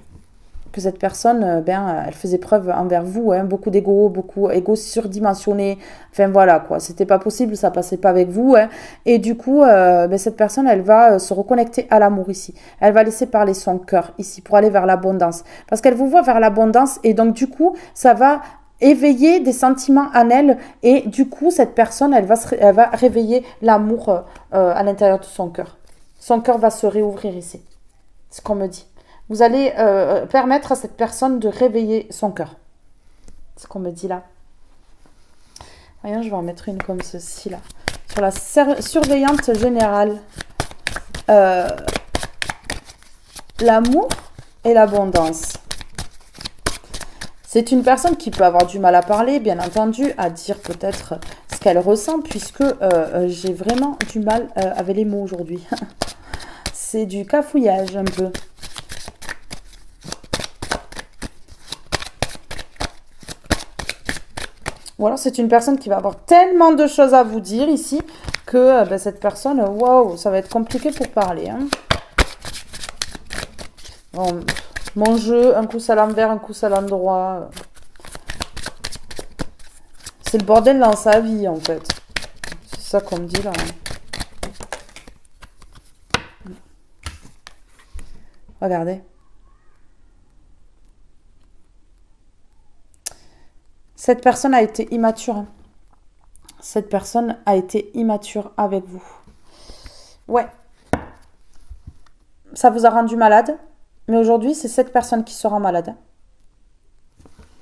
que cette personne, elle faisait preuve envers vous, hein, beaucoup égo surdimensionné. Enfin voilà quoi, c'était pas possible, ça passait pas avec vous. Hein. Et du coup, cette personne, elle va se reconnecter à l'amour ici. Elle va laisser parler son cœur ici pour aller vers l'abondance, parce qu'elle vous voit vers l'abondance et donc du coup, ça va éveiller des sentiments en elle et du coup, cette personne, elle va réveiller l'amour à l'intérieur de son cœur. Son cœur va se réouvrir ici. C'est ce qu'on me dit. Vous allez permettre à cette personne de réveiller son cœur. C'est ce qu'on me dit là. Rien, je vais en mettre une comme ceci là. Sur la surveillante générale. L'amour et l'abondance. C'est une personne qui peut avoir du mal à parler, bien entendu, à dire peut-être ce qu'elle ressent, puisque j'ai vraiment du mal avec les mots aujourd'hui. C'est du cafouillage un peu. Ou alors c'est une personne qui va avoir tellement de choses à vous dire ici que cette personne, waouh, ça va être compliqué pour parler. Hein. Bon, mon jeu, un coup à l'envers, un coup à l'endroit. C'est le bordel dans sa vie en fait. C'est ça qu'on me dit là. Hein. Regardez. Cette personne a été immature. Cette personne a été immature avec vous. Ouais. Ça vous a rendu malade. Mais aujourd'hui, c'est cette personne qui se rend malade.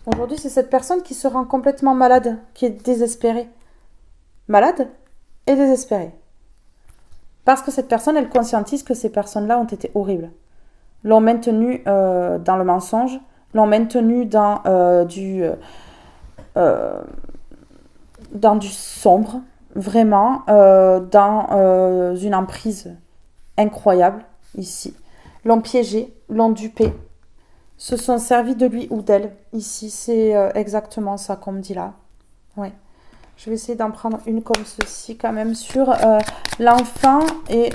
Aujourd'hui, c'est cette personne qui se rend complètement malade, qui est désespérée. Malade et désespérée. Parce que cette personne, elle conscientise que ces personnes-là ont été horribles. L'ont maintenue dans le mensonge, l'ont maintenue dans du sombre, vraiment, dans une emprise incroyable, ici. L'ont piégé, l'ont dupé, se sont servis de lui ou d'elle. Ici, c'est exactement ça qu'on me dit là. Ouais. Je vais essayer d'en prendre une comme ceci quand même sur l'enfant et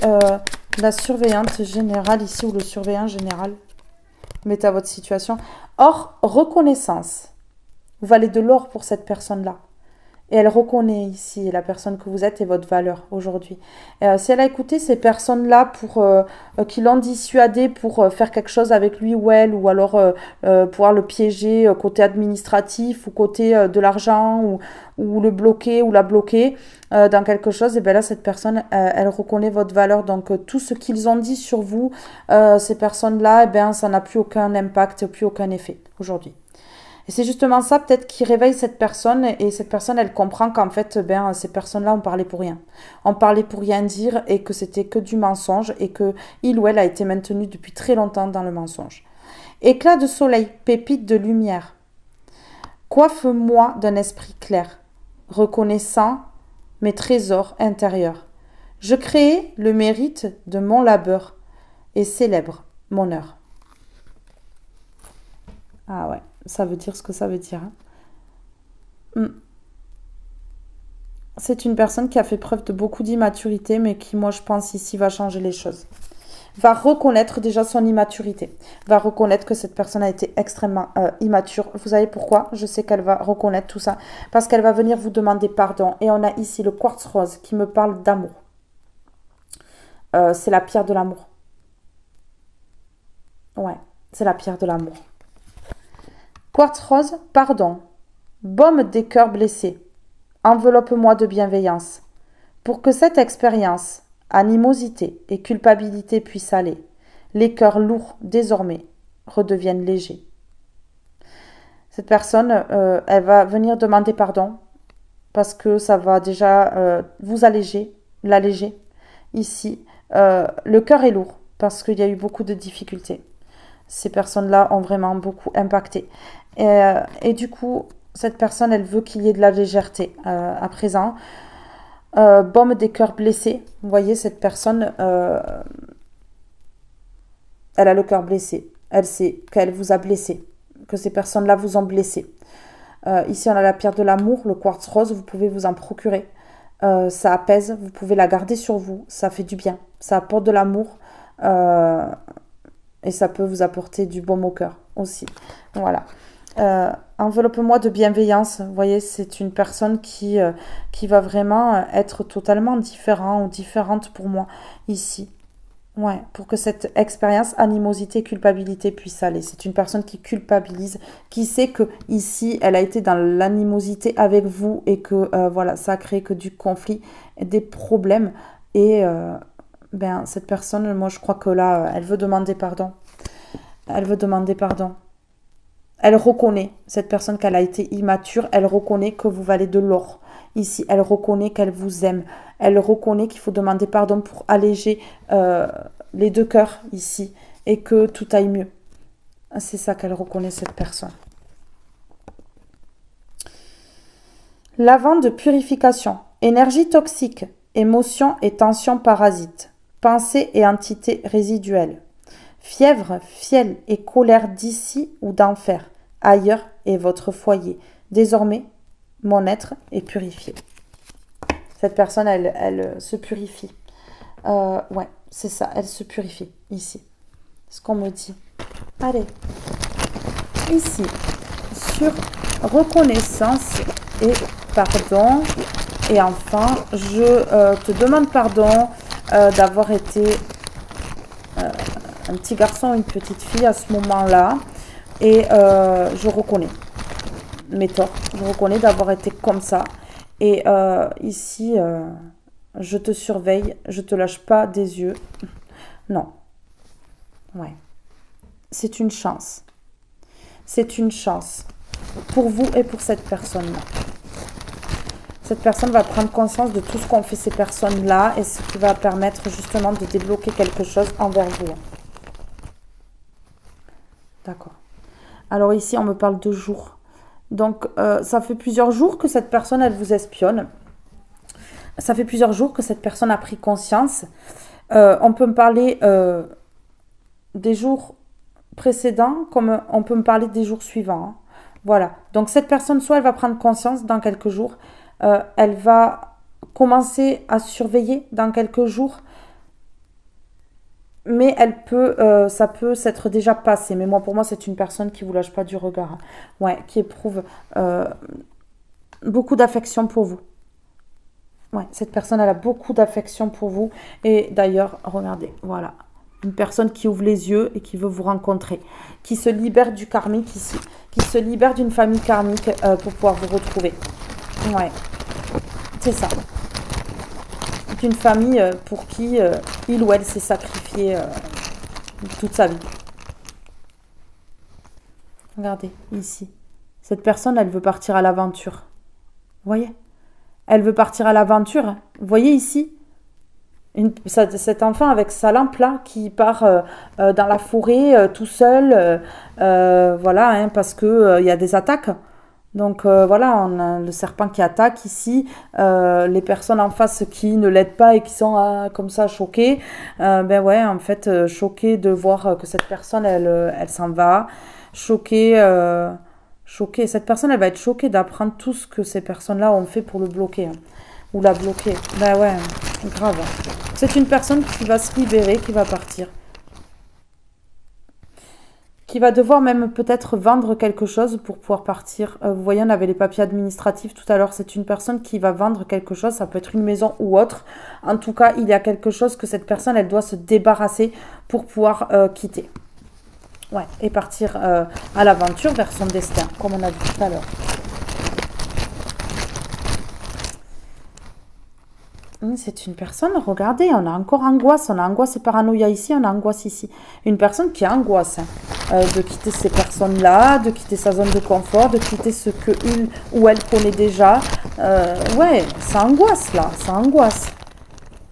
la surveillante générale ici, ou le surveillant général. Mettez à votre situation. Or, reconnaissance. Vous valez de l'or pour cette personne-là. Et elle reconnaît ici la personne que vous êtes et votre valeur aujourd'hui. Si elle a écouté ces personnes-là qui l'ont dissuadé pour faire quelque chose avec lui ou elle, ou alors pouvoir le piéger côté administratif ou côté de l'argent, ou le bloquer ou la bloquer dans quelque chose, et bien là, cette personne, elle reconnaît votre valeur. Donc, tout ce qu'ils ont dit sur vous, ces personnes-là, eh bien, ça n'a plus aucun impact, plus aucun effet aujourd'hui. Et c'est justement ça peut-être qui réveille cette personne, et cette personne, elle comprend qu'en fait, ces personnes-là ont parlé pour rien. On parlait pour rien dire et que c'était que du mensonge et que il ou elle a été maintenu depuis très longtemps dans le mensonge. Éclat de soleil, pépite de lumière. Coiffe-moi d'un esprit clair, reconnaissant mes trésors intérieurs. Je crée le mérite de mon labeur et célèbre mon heure. Ah ouais. Ça veut dire ce que ça veut dire. Hein. C'est une personne qui a fait preuve de beaucoup d'immaturité, mais qui, moi, je pense, ici, va changer les choses. Va reconnaître déjà son immaturité. Va reconnaître que cette personne a été extrêmement immature. Vous savez pourquoi? Je sais qu'elle va reconnaître tout ça. Parce qu'elle va venir vous demander pardon. Et on a ici le quartz rose qui me parle d'amour. C'est la pierre de l'amour. Ouais, c'est la pierre de l'amour. Quartz rose, pardon. Baume des cœurs blessés. Enveloppe-moi de bienveillance. Pour que cette expérience, animosité et culpabilité puissent aller, les cœurs lourds, désormais, redeviennent légers. Cette personne, elle va venir demander pardon parce que ça va déjà vous l'alléger. Ici, le cœur est lourd parce qu'il y a eu beaucoup de difficultés. Ces personnes-là ont vraiment beaucoup impacté. Et du coup, cette personne, elle veut qu'il y ait de la légèreté à présent. Baume des cœurs blessés. Vous voyez, cette personne, elle a le cœur blessé. Elle sait qu'elle vous a blessé, que ces personnes-là vous ont blessé. Ici, on a la pierre de l'amour, le quartz rose, vous pouvez vous en procurer. Ça apaise, vous pouvez la garder sur vous, ça fait du bien, ça apporte de l'amour et ça peut vous apporter du baume au cœur aussi. Voilà. Enveloppe-moi de bienveillance. Vous voyez, c'est une personne qui va vraiment être totalement différent ou différente pour moi ici. Ouais, pour que cette expérience animosité, culpabilité puisse aller. C'est une personne qui culpabilise, qui sait que ici, elle a été dans l'animosité avec vous et que voilà, ça a créé que du conflit, des problèmes. Et cette personne, moi, je crois que là, elle veut demander pardon. Elle veut demander pardon. Elle reconnaît, cette personne qu'elle a été immature, elle reconnaît que vous valez de l'or. Ici, elle reconnaît qu'elle vous aime. Elle reconnaît qu'il faut demander pardon pour alléger les deux cœurs ici et que tout aille mieux. C'est ça qu'elle reconnaît, cette personne. Lavande de purification. Énergie toxique. Émotions et tensions parasites. Pensées et entités résiduelles. Fièvre, fiel et colère d'ici ou d'enfer. Ailleurs est votre foyer. Désormais, mon être est purifié. Cette personne, elle se purifie. Ouais, c'est ça, elle se purifie, ici. C'est ce qu'on me dit. Allez, ici, sur reconnaissance et pardon. Et enfin, je te demande pardon d'avoir été un petit garçon, une petite fille à ce moment-là. Et je reconnais mes torts. Je reconnais d'avoir été comme ça. Et ici, je te surveille. Je te lâche pas des yeux. Non. Ouais. C'est une chance. C'est une chance. Pour vous et pour cette personne-là. Cette personne va prendre conscience de tout ce qu'ont fait ces personnes-là et ce qui va permettre justement de débloquer quelque chose envers vous. D'accord. Alors ici, on me parle de jours. Donc, ça fait plusieurs jours que cette personne, elle vous espionne. Ça fait plusieurs jours que cette personne a pris conscience. On peut me parler des jours précédents, comme on peut me parler des jours suivants. Hein. Voilà. Donc, cette personne, soit elle va prendre conscience dans quelques jours, elle va commencer à surveiller dans quelques jours, mais elle peut, ça peut s'être déjà passé. Mais moi, pour moi, c'est une personne qui vous lâche pas du regard. Hein. Ouais, qui éprouve beaucoup d'affection pour vous. Ouais, cette personne, elle a beaucoup d'affection pour vous. Et d'ailleurs, regardez, voilà. Une personne qui ouvre les yeux et qui veut vous rencontrer. Qui se libère du karmique ici. Qui se libère d'une famille karmique pour pouvoir vous retrouver. Ouais, c'est ça. C'est une famille pour qui il ou elle s'est sacrifié toute sa vie. Regardez, ici. Cette personne, elle veut partir à l'aventure. Vous voyez ? Elle veut partir à l'aventure. Vous voyez ici ? Cet enfant avec sa lampe là qui part dans la forêt tout seul. Voilà, hein, parce qu'il y a des attaques. Donc voilà, on a le serpent qui attaque ici, les personnes en face qui ne l'aident pas et qui sont comme ça choquées. Ben ouais, en fait, choquées de voir que cette personne, elle s'en va. Choquée, cette personne, elle va être choquée d'apprendre tout ce que ces personnes-là ont fait pour le bloquer. Hein, ou la bloquer. Ben ouais, grave. C'est une personne qui va se libérer, qui va partir. Qui va devoir même peut-être vendre quelque chose pour pouvoir partir. Vous voyez, on avait les papiers administratifs tout à l'heure. C'est une personne qui va vendre quelque chose. Ça peut être une maison ou autre. En tout cas, il y a quelque chose que cette personne, elle doit se débarrasser pour pouvoir quitter. Ouais, et partir à l'aventure vers son destin, comme on a dit tout à l'heure. C'est une personne, regardez, on a encore angoisse. On a angoisse et paranoïa ici, on a angoisse ici. Une personne qui a angoisse. Hein. de quitter ces personnes-là, de quitter sa zone de confort, de quitter ce que il ou elle connaît déjà. Ouais, ça angoisse là, ça angoisse.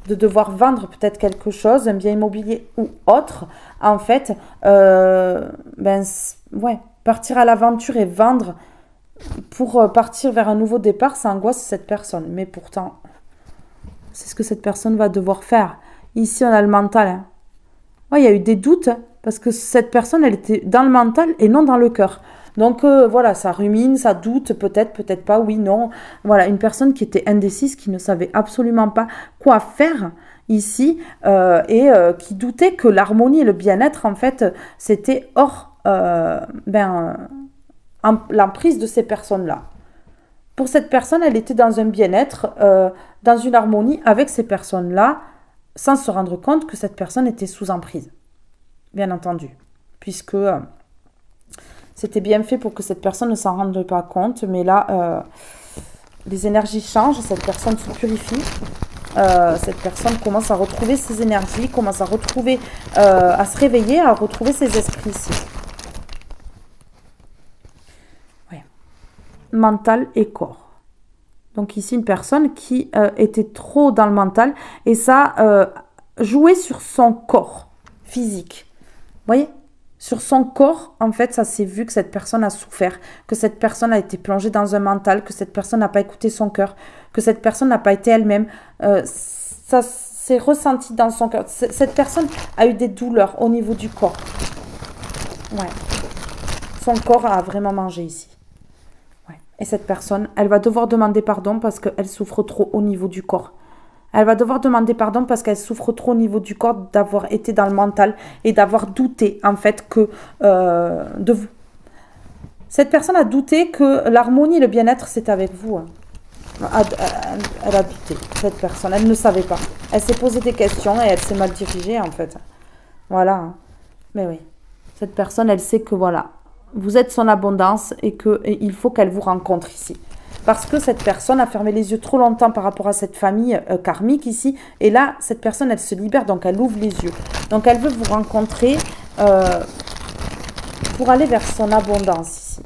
De devoir vendre peut-être quelque chose, un bien immobilier ou autre, en fait, ouais, partir à l'aventure et vendre pour partir vers un nouveau départ, ça angoisse cette personne. Mais pourtant, c'est ce que cette personne va devoir faire. Ici, on a le mental. Hein. Ouais, il y a eu des doutes, hein, parce que cette personne, elle était dans le mental et non dans le cœur. Donc voilà, ça rumine, ça doute, peut-être, peut-être pas, oui, non. Voilà, une personne qui était indécise, qui ne savait absolument pas quoi faire ici et qui doutait que l'harmonie et le bien-être, en fait, c'était hors l'emprise de ces personnes-là. Pour cette personne, elle était dans un bien-être, dans une harmonie avec ces personnes-là, sans se rendre compte que cette personne était sous emprise, bien entendu, puisque c'était bien fait pour que cette personne ne s'en rende pas compte, mais là, les énergies changent, cette personne se purifie, cette personne commence à retrouver ses énergies, commence à retrouver, à se réveiller, à retrouver ses esprits ici. Ouais. Mental et corps. Donc ici, une personne qui était trop dans le mental et ça jouait sur son corps physique. Vous voyez ? Sur son corps, en fait, ça s'est vu que cette personne a souffert, que cette personne a été plongée dans un mental, que cette personne n'a pas écouté son cœur, que cette personne n'a pas été elle-même. Ça s'est ressenti dans son cœur. Cette personne a eu des douleurs au niveau du corps. Ouais. Son corps a vraiment mangé ici. Ouais. Et cette personne, elle va devoir demander pardon parce qu'elle souffre trop au niveau du corps. Elle va devoir demander pardon parce qu'elle souffre trop au niveau du corps d'avoir été dans le mental et d'avoir douté, en fait, que de vous. Cette personne a douté que l'harmonie et le bien-être, c'est avec vous. Hein. Elle a douté, cette personne. Elle ne savait pas. Elle s'est posé des questions et elle s'est mal dirigée, en fait. Voilà. Hein. Mais oui. Cette personne, elle sait que, voilà, vous êtes son abondance et qu'il faut qu'elle vous rencontre ici. Parce que cette personne a fermé les yeux trop longtemps par rapport à cette famille karmique ici. Et là, cette personne, elle se libère, donc elle ouvre les yeux. Donc elle veut vous rencontrer pour aller vers son abondance ici.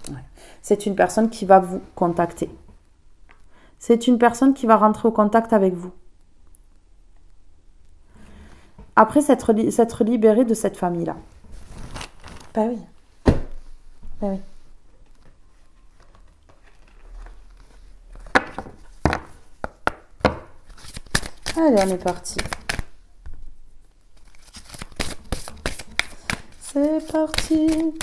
Ouais. C'est une personne qui va vous contacter. C'est une personne qui va rentrer au contact avec vous. Après s'être libérée de cette famille-là. Ben oui. Ben oui. Allez, on est parti. C'est parti.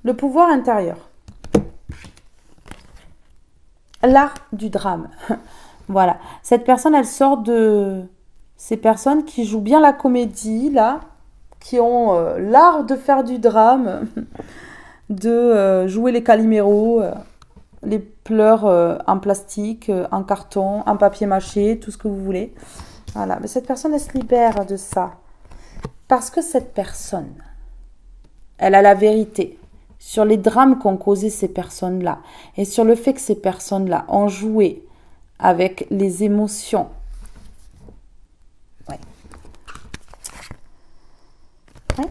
Le pouvoir intérieur. L'art du drame. Voilà. Cette personne, elle sort de ces personnes qui jouent bien la comédie, là, qui ont l'art de faire du drame, de jouer les caliméros, les pleurs en plastique, en carton, en papier mâché, tout ce que vous voulez. Voilà. Mais cette personne, elle se libère de ça. Parce que cette personne, elle a la vérité sur les drames qu'ont causé ces personnes-là et sur le fait que ces personnes-là ont joué avec les émotions. Ouais. Ouais.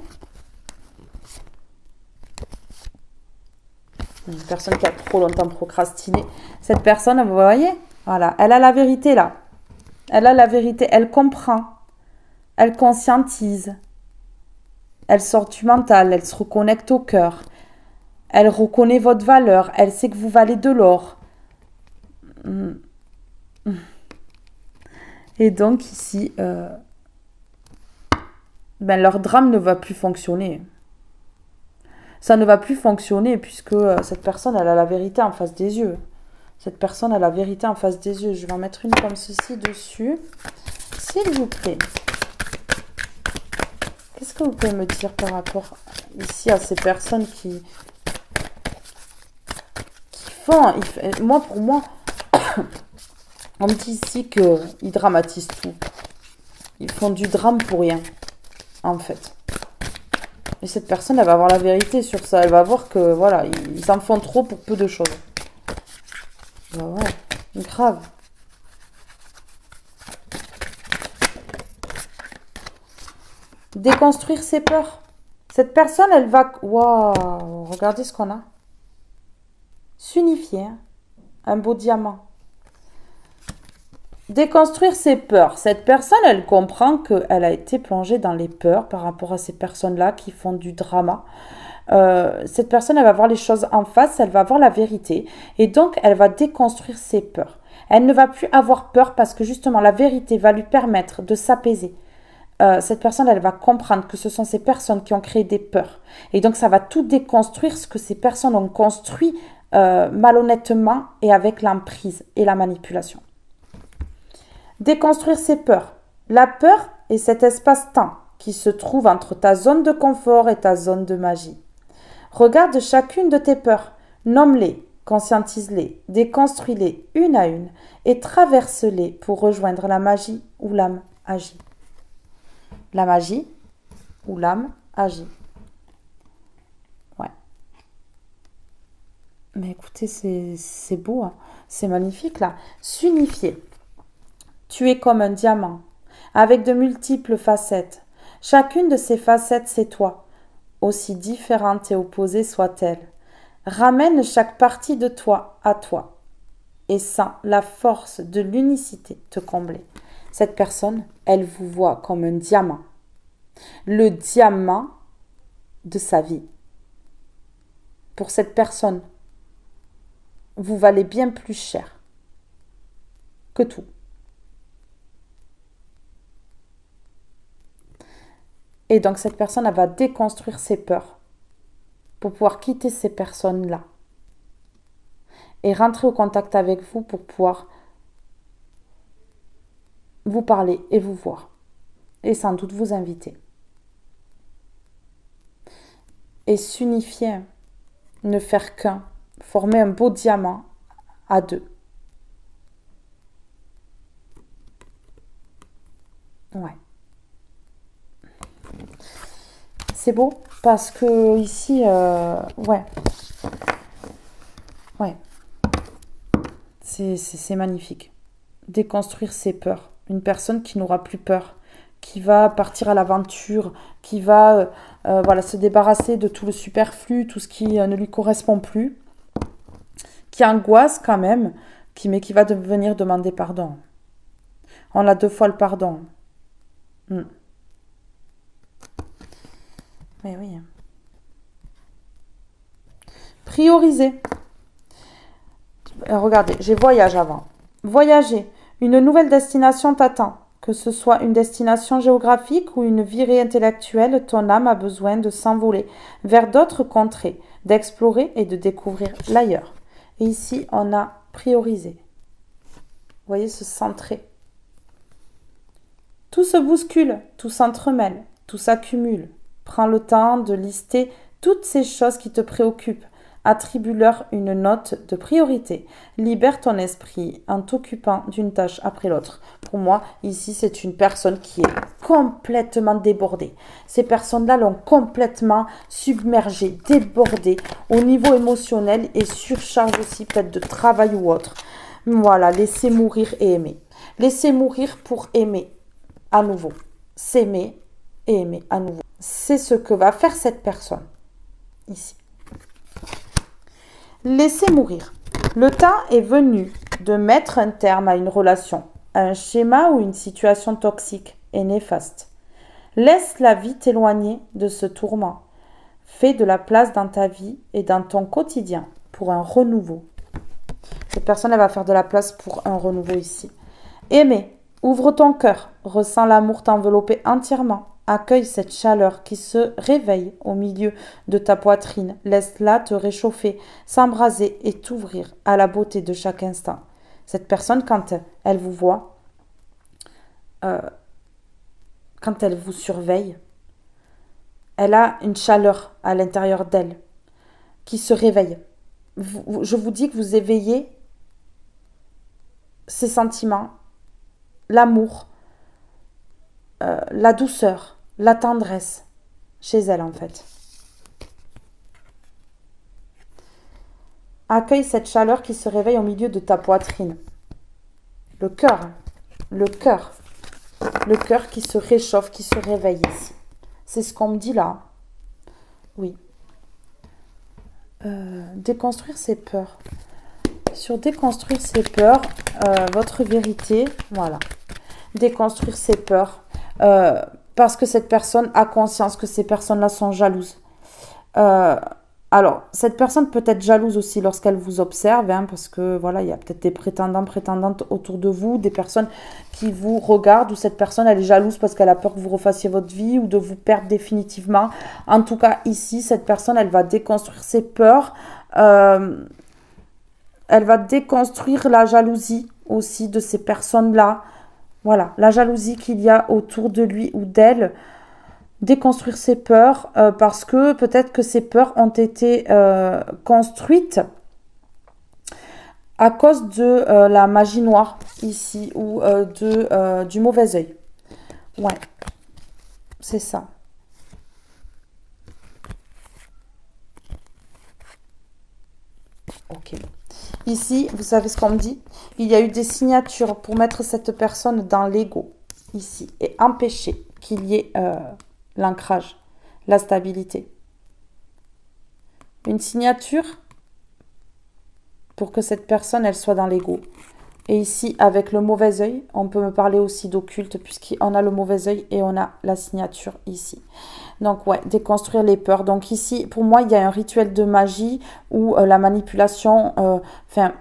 Une personne qui a trop longtemps procrastiné. Cette personne, vous voyez, voilà, elle a la vérité là. Elle a la vérité, elle comprend, elle conscientise, elle sort du mental, elle se reconnecte au cœur. Elle reconnaît votre valeur. Elle sait que vous valez de l'or. Et donc ici, leur drame ne va plus fonctionner. Ça ne va plus fonctionner puisque cette personne, elle a la vérité en face des yeux. Cette personne a la vérité en face des yeux. Je vais en mettre une comme ceci dessus. S'il vous plaît. Qu'est-ce que vous pouvez me dire par rapport ici à ces personnes qui font... Pour moi, on me dit ici qu'ils dramatisent tout. ils font du drame pour rien, en fait. Et cette personne, elle va avoir la vérité sur ça. Elle va voir que, voilà, ils en font trop pour peu de choses. Bah ouais, grave. Déconstruire ses peurs. Cette personne, elle va... Waouh, regardez ce qu'on a. S'unifier, hein. Un beau diamant. Déconstruire ses peurs. Cette personne, elle comprend qu'elle a été plongée dans les peurs par rapport à ces personnes-là qui font du drama. Cette personne, elle va voir les choses en face, elle va voir la vérité. Et donc, elle va déconstruire ses peurs. Elle ne va plus avoir peur parce que justement, la vérité va lui permettre de s'apaiser. Cette personne, elle va comprendre que ce sont ces personnes qui ont créé des peurs. Et donc, ça va tout déconstruire ce que ces personnes ont construit malhonnêtement et avec l'emprise et la manipulation. Déconstruire ses peurs. La peur est cet espace-temps qui se trouve entre ta zone de confort et ta zone de magie. Regarde chacune de tes peurs, nomme-les, conscientise-les, déconstruis-les une à une et traverse-les pour rejoindre la magie où l'âme agit. La magie où l'âme agit. Ouais. Mais écoutez, c'est beau, hein. C'est magnifique là. S'unifier. Tu es comme un diamant, avec de multiples facettes. Chacune de ces facettes, c'est toi, aussi différente et opposée soit-elle. Ramène chaque partie de toi à toi, et sens la force de l'unicité te combler. Cette personne, elle vous voit comme un diamant, le diamant de sa vie. Pour cette personne, vous valez bien plus cher que tout. Et donc cette personne, elle va déconstruire ses peurs pour pouvoir quitter ces personnes-là et rentrer au contact avec vous pour pouvoir vous parler et vous voir et sans doute vous inviter. Et s'unifier, ne faire qu'un, former un beau diamant à deux. Ouais. C'est beau parce que ici, ouais, c'est magnifique. Déconstruire ses peurs. Une personne qui n'aura plus peur, qui va partir à l'aventure, qui va voilà, se débarrasser de tout le superflu, tout ce qui ne lui correspond plus, qui angoisse quand même, mais qui va venir demander pardon. On a 2 fois le pardon. Mais oui. Prioriser. Regardez, j'ai voyage avant. Voyager. Une nouvelle destination t'attend. Que ce soit une destination géographique ou une virée intellectuelle, ton âme a besoin de s'envoler vers d'autres contrées, d'explorer et de découvrir l'ailleurs. Et ici, on a priorisé. Vous voyez, se centrer. Tout se bouscule, tout s'entremêle, tout s'accumule. Prends le temps de lister toutes ces choses qui te préoccupent. Attribue-leur une note de priorité. Libère ton esprit en t'occupant d'une tâche après l'autre. Pour moi, ici, c'est une personne qui est complètement débordée. Ces personnes-là l'ont complètement submergée, débordée au niveau émotionnel et surcharge aussi peut-être de travail ou autre. Voilà, laissez mourir et aimer. Laissez mourir pour aimer à nouveau. S'aimer et aimer à nouveau. C'est ce que va faire cette personne ici. Laissez mourir. Le temps est venu de mettre un terme à une relation, à un schéma ou une situation toxique et néfaste. Laisse la vie t'éloigner de ce tourment. Fais de la place dans ta vie et dans ton quotidien pour un renouveau. Cette personne, elle va faire de la place pour un renouveau ici. Aimer. Ouvre ton cœur. Ressens l'amour t'envelopper entièrement. Accueille cette chaleur qui se réveille au milieu de ta poitrine. Laisse-la te réchauffer, s'embraser et t'ouvrir à la beauté de chaque instant. Cette personne, quand elle vous voit, quand elle vous surveille, elle a une chaleur à l'intérieur d'elle qui se réveille. Je vous dis que vous éveillez ces sentiments, l'amour, la douceur, la tendresse chez elle en fait. Accueille cette chaleur qui se réveille au milieu de ta poitrine. Le cœur, le cœur, le cœur qui se réchauffe, qui se réveille ici. C'est ce qu'on me dit là. Oui. Déconstruire ses peurs. Sur déconstruire ses peurs, votre vérité, voilà. Déconstruire ses peurs. Parce que cette personne a conscience que ces personnes-là sont jalouses. Alors, cette personne peut être jalouse aussi lorsqu'elle vous observe, hein, parce que voilà, il y a peut-être des prétendants, prétendantes autour de vous, des personnes qui vous regardent, ou cette personne, elle est jalouse parce qu'elle a peur que vous refassiez votre vie ou de vous perdre définitivement. En tout cas, ici, cette personne, elle va déconstruire ses peurs, elle va déconstruire la jalousie aussi de ces personnes-là. Voilà, la jalousie qu'il y a autour de lui ou d'elle. Déconstruire ses peurs parce que peut-être que ces peurs ont été construites à cause de la magie noire ici ou du mauvais œil. Ouais, c'est ça. Ok. Ici, vous savez ce qu'on me dit? Il y a eu des signatures pour mettre cette personne dans l'ego ici et empêcher qu'il y ait l'ancrage, la stabilité. Une signature pour que cette personne, elle soit dans l'ego. Et ici, avec le mauvais œil, on peut me parler aussi d'occulte, puisqu'on a le mauvais œil et on a la signature ici. Donc, ouais, déconstruire les peurs. Donc ici, pour moi, il y a un rituel de magie ou la manipulation, enfin,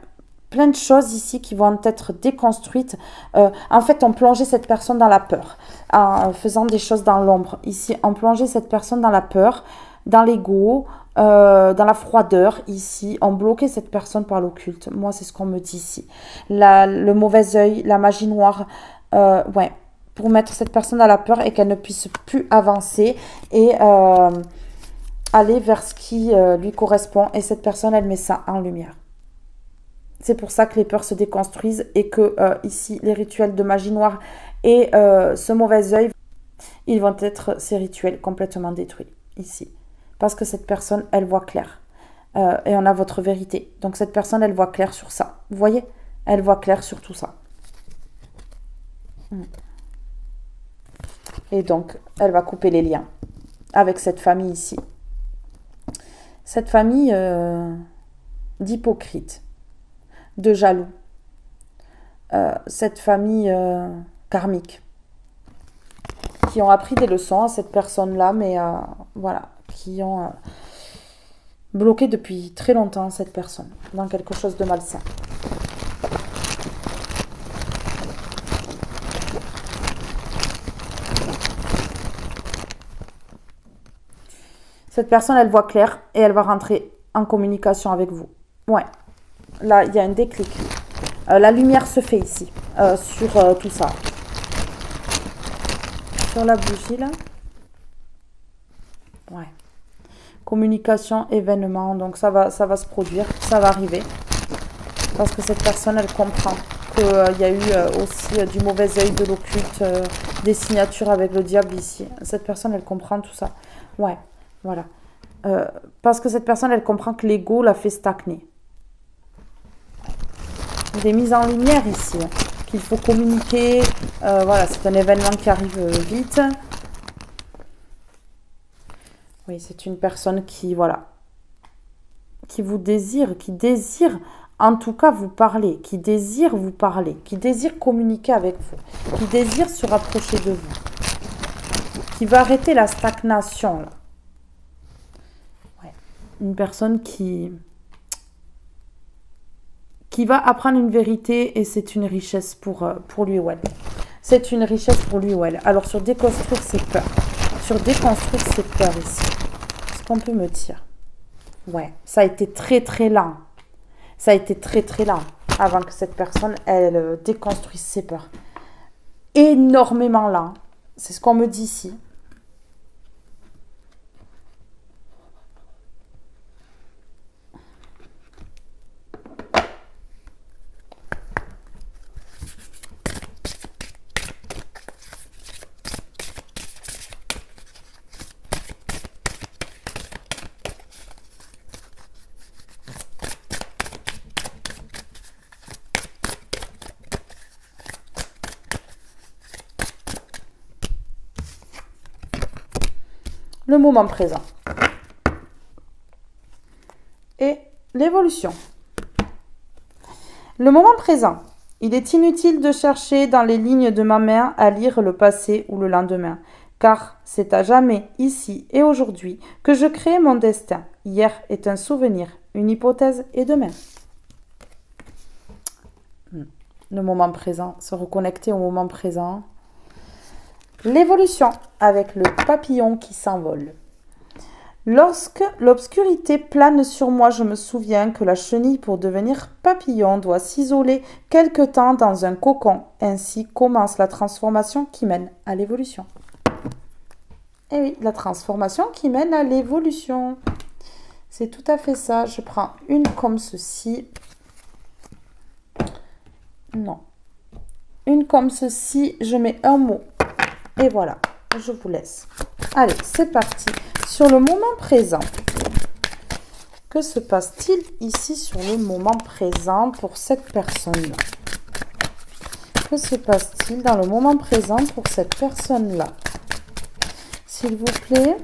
plein de choses ici qui vont être déconstruites. En fait, on plongeait cette personne dans la peur, en faisant des choses dans l'ombre. Ici, on plongeait cette personne dans la peur, dans l'ego, dans la froideur. Ici, on bloquait cette personne par l'occulte. Moi, c'est ce qu'on me dit ici. Le mauvais œil, la magie noire, ouais, pour mettre cette personne dans la peur et qu'elle ne puisse plus avancer et aller vers ce qui lui correspond. Et cette personne, elle met ça en lumière. C'est pour ça que les peurs se déconstruisent et que ici, les rituels de magie noire et ce mauvais œil, ils vont être ces rituels complètement détruits ici. Parce que cette personne, elle voit clair. Et on a votre vérité. Donc cette personne, elle voit clair sur ça. Vous voyez? Elle voit clair sur tout ça. Et donc, elle va couper les liens avec cette famille ici. Cette famille d'hypocrites, de jaloux, cette famille karmique, qui ont appris des leçons à cette personne-là, mais voilà, qui ont bloqué depuis très longtemps cette personne dans quelque chose de malsain. Cette personne, elle voit clair et elle va rentrer en communication avec vous. Ouais, là, il y a un déclic. La lumière se fait ici, sur tout ça. Sur la bougie, là. Ouais. Communication, événement, donc ça va se produire, ça va arriver. Parce que cette personne, elle comprend qu'il y a eu aussi du mauvais œil, de l'occulte, des signatures avec le diable ici. Cette personne, elle comprend tout ça. Ouais, voilà. Parce que cette personne, elle comprend que l'ego l'a fait stagner. Des mises en lumière ici, hein, qu'il faut communiquer. Voilà, c'est un événement qui arrive vite. Oui, c'est une personne qui, voilà, qui vous désire, qui désire en tout cas vous parler, qui désire vous parler, qui désire communiquer avec vous, qui désire se rapprocher de vous, qui va arrêter la stagnation, là. Ouais. Une personne qui va apprendre une vérité et c'est une richesse pour lui ou elle. C'est une richesse pour lui ou elle. Alors, sur déconstruire ses peurs. Sur déconstruire ses peurs ici. Ce qu'on peut me dire. Ouais, ça a été très très lent. Ça a été très très lent avant que cette personne, elle déconstruise ses peurs. Énormément lent. C'est ce qu'on me dit ici. le moment présent et l'évolution. Le moment présent. Il est inutile de chercher dans les lignes de ma main à lire le passé ou le lendemain, car c'est à jamais, ici et aujourd'hui, que je crée mon destin. Hier est un souvenir, une hypothèse et demain. Le moment présent, se reconnecter au moment présent. L'évolution avec le papillon qui s'envole. Lorsque l'obscurité plane sur moi, je me souviens que la chenille, pour devenir papillon, doit s'isoler quelque temps dans un cocon. Ainsi commence la transformation qui mène à l'évolution. Et oui, la transformation qui mène à l'évolution. C'est tout à fait ça. Je prends une comme ceci. Non. Une comme ceci, je mets un mot. Et voilà, je vous laisse. Allez, c'est parti. Sur le moment présent, que se passe-t-il ici sur le moment présent pour cette personne-là? Que se passe-t-il dans le moment présent pour cette personne-là? S'il vous plaît.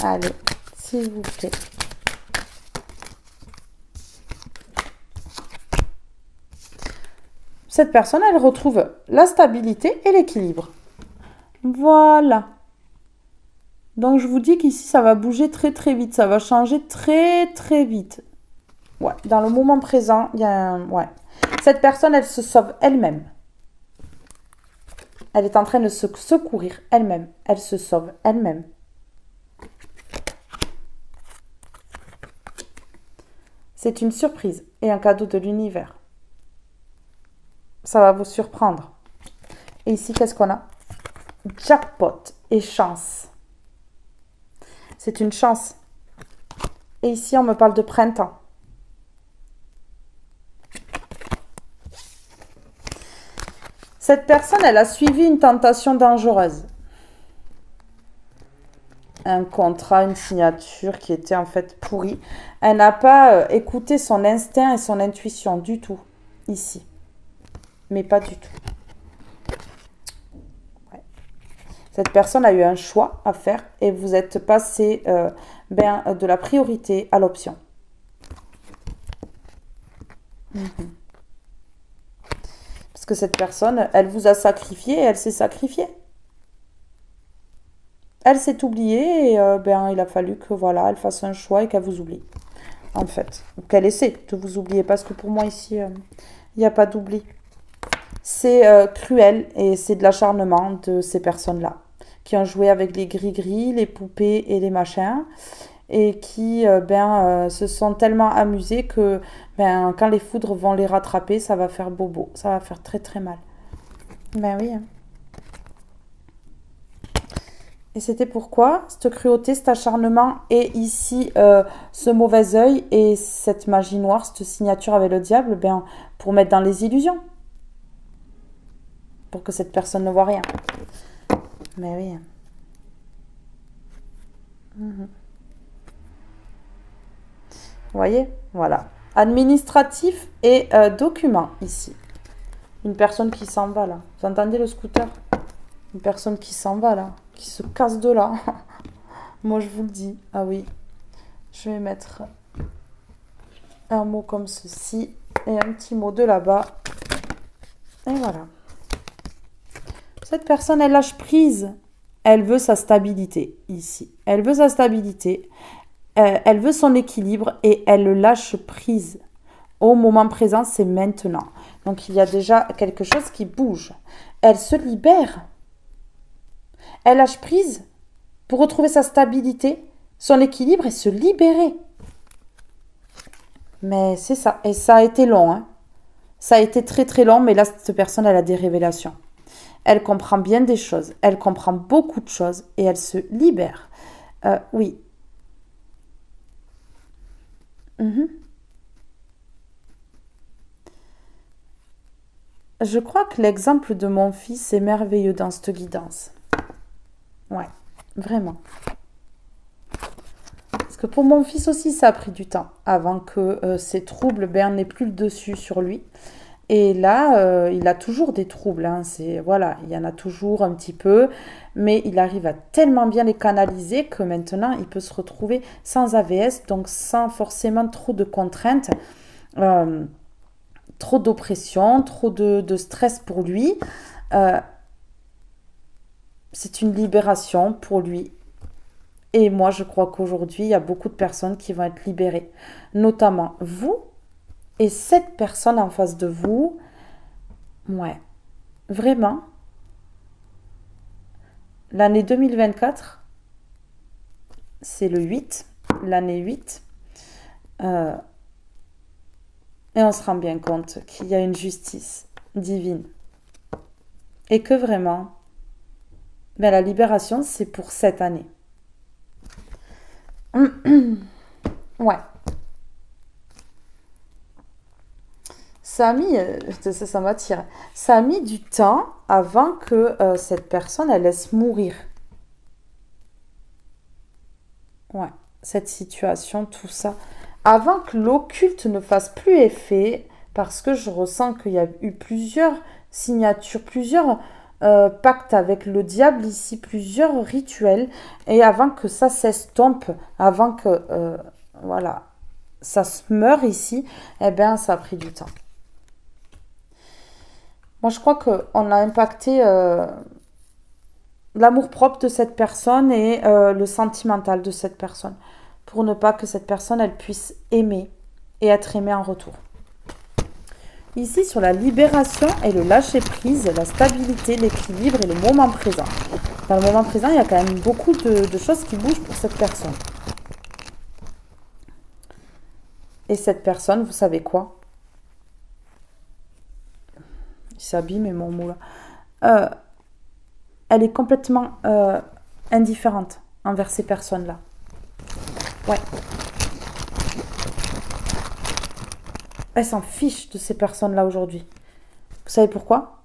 Allez, s'il vous plaît. Cette personne, elle retrouve la stabilité et l'équilibre. Voilà. Donc, je vous dis qu'ici, ça va bouger très, très vite. Ça va changer très, très vite. Ouais, dans le moment présent, il y a un... Ouais. Cette personne, elle se sauve elle-même. Elle est en train de se secourir elle-même. Elle se sauve elle-même. C'est une surprise et un cadeau de l'univers. Ça va vous surprendre. Et ici, qu'est-ce qu'on a? Jackpot et chance. C'est une chance. Et ici, on me parle de printemps. Cette personne, elle a suivi une tentation dangereuse. Un contrat, une signature qui était en fait pourrie. Elle n'a pas écouté son instinct et son intuition du tout, ici. Mais pas du tout. Ouais. Cette personne a eu un choix à faire et vous êtes passé de la priorité à l'option. Parce que cette personne, elle vous a sacrifié et elle s'est sacrifiée. Elle s'est oubliée et il a fallu que voilà, elle fasse un choix et qu'elle vous oublie. En fait. Ou qu'elle essaie de vous oublier. Parce que pour moi ici, il n'y a pas d'oubli. C'est cruel et c'est de l'acharnement de ces personnes-là qui ont joué avec les gris-gris, les poupées et les machins et qui se sont tellement amusés que quand les foudres vont les rattraper, ça va faire bobo, ça va faire très très mal. Ben oui. Et c'était pourquoi cette cruauté, cet acharnement et ici ce mauvais œil et cette magie noire, cette signature avec le diable, pour mettre dans les illusions. Pour que cette personne ne voit rien. Mais oui. Vous voyez? Voilà. Administratif et document ici. Une personne qui s'en va là. Vous entendez le scooter? Une personne qui s'en va là. Qui se casse de là. Moi je vous le dis. Ah oui. Je vais mettre un mot comme ceci. Et un petit mot de là-bas. Et voilà. Cette personne, elle lâche prise. Elle veut sa stabilité ici. Elle veut sa stabilité. Elle veut son équilibre et elle le lâche prise. Au moment présent, c'est maintenant. Donc, il y a déjà quelque chose qui bouge. Elle se libère. Elle lâche prise pour retrouver sa stabilité, son équilibre et se libérer. Mais c'est ça. Et ça a été long. Hein. Ça a été très, très long. Mais là, cette personne, elle a des révélations. Elle comprend bien des choses, elle comprend beaucoup de choses et elle se libère. Oui. Je crois que l'exemple de mon fils est merveilleux dans cette guidance. Ouais, vraiment. Parce que pour mon fils aussi, ça a pris du temps avant que ces troubles n'aient plus le dessus sur lui. Et là, il a toujours des troubles, hein. Voilà, il y en a toujours un petit peu, mais il arrive à tellement bien les canaliser que maintenant, il peut se retrouver sans AVS, donc sans forcément trop de contraintes, euh, trop d'oppression, trop de stress pour lui. Euh, c'est une libération pour lui. Et moi, je crois qu'aujourd'hui, il y a beaucoup de personnes qui vont être libérées, notamment vous et cette personne en face de vous. Ouais, vraiment, l'année 2024, c'est le 8, l'année 8, euh, et on se rend bien compte qu'il y a une justice divine. Et que vraiment, ben, la libération, c'est pour cette année. Ouais, ça a mis, ça m'attire, ça a mis du temps avant que cette personne, elle laisse mourir. Ouais, cette situation, tout ça. Avant que l'occulte ne fasse plus effet, parce que je ressens qu'il y a eu plusieurs signatures, plusieurs pactes avec le diable ici, plusieurs rituels, et avant que ça s'estompe, avant que voilà, ça se meure ici, eh bien, ça a pris du temps. Moi, je crois qu'on a impacté l'amour-propre de cette personne et le sentimental de cette personne, pour ne pas que cette personne, elle puisse aimer et être aimée en retour. Ici, sur la libération et le lâcher-prise, la stabilité, l'équilibre et le moment présent. Dans le moment présent, il y a quand même beaucoup de choses qui bougent pour cette personne. Et cette personne, vous savez quoi? Il s'abîme, mon mot là. Elle est complètement indifférente envers ces personnes-là. Ouais. Elle s'en fiche de ces personnes-là aujourd'hui. Vous savez pourquoi?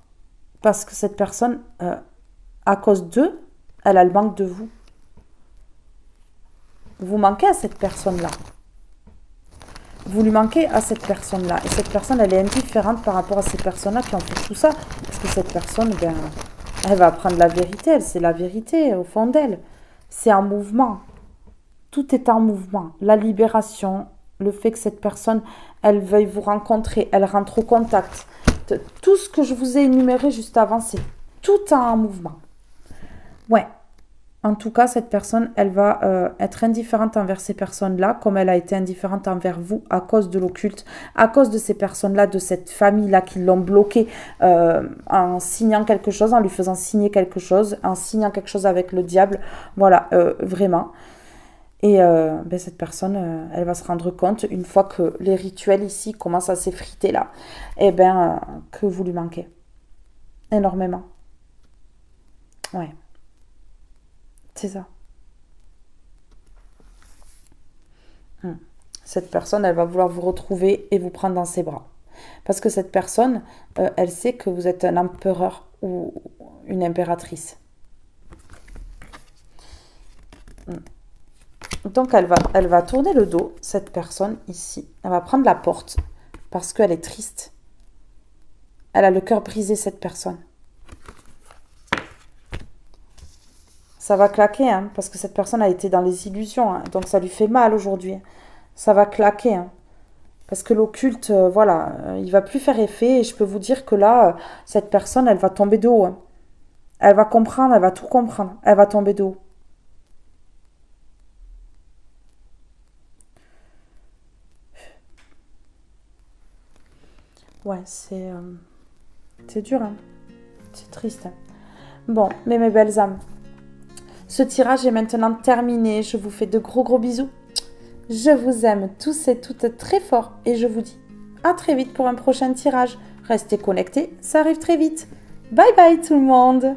Parce que cette personne, à cause d'eux, elle a le manque de vous. Vous manquez à cette personne-là. Vous lui manquez à cette personne-là. Et cette personne, elle est indifférente par rapport à ces personnes-là qui ont fait tout ça. Parce que cette personne, ben, elle va apprendre la vérité. Elle sait la vérité au fond d'elle. C'est en mouvement. Tout est en mouvement. La libération, le fait que cette personne, elle veuille vous rencontrer, elle rentre au contact. Tout ce que je vous ai énuméré juste avant, c'est tout en mouvement. Ouais. En tout cas, cette personne, elle va être indifférente envers ces personnes-là, comme elle a été indifférente envers vous à cause de l'occulte, à cause de ces personnes-là, de cette famille-là qui l'ont bloquée en signant quelque chose, en lui faisant signer quelque chose, en signant quelque chose avec le diable. Voilà, vraiment. Et ben, cette personne, elle va se rendre compte, une fois que les rituels ici commencent à s'effriter là, eh ben, que vous lui manquez. Énormément. Ouais. C'est ça. Cette personne, elle va vouloir vous retrouver et vous prendre dans ses bras. Parce que cette personne, elle sait que vous êtes un empereur ou une impératrice. Donc, elle va tourner le dos, cette personne ici. Elle va prendre la porte parce qu'elle est triste. Elle a le cœur brisé, cette personne. Ça va claquer, hein, parce que cette personne a été dans les illusions, hein, donc ça lui fait mal aujourd'hui. Ça va claquer, hein, parce que l'occulte, voilà, il va plus faire effet, et je peux vous dire que là, cette personne, elle va tomber de haut, hein. Elle va comprendre, elle va tout comprendre, elle va tomber de haut. Ouais, c'est dur, hein. C'est triste, hein. Bon, mais mes belles âmes, ce tirage est maintenant terminé. Je vous fais de gros gros bisous. Je vous aime tous et toutes très fort et je vous dis à très vite pour un prochain tirage. Restez connectés, ça arrive très vite. Bye bye tout le monde!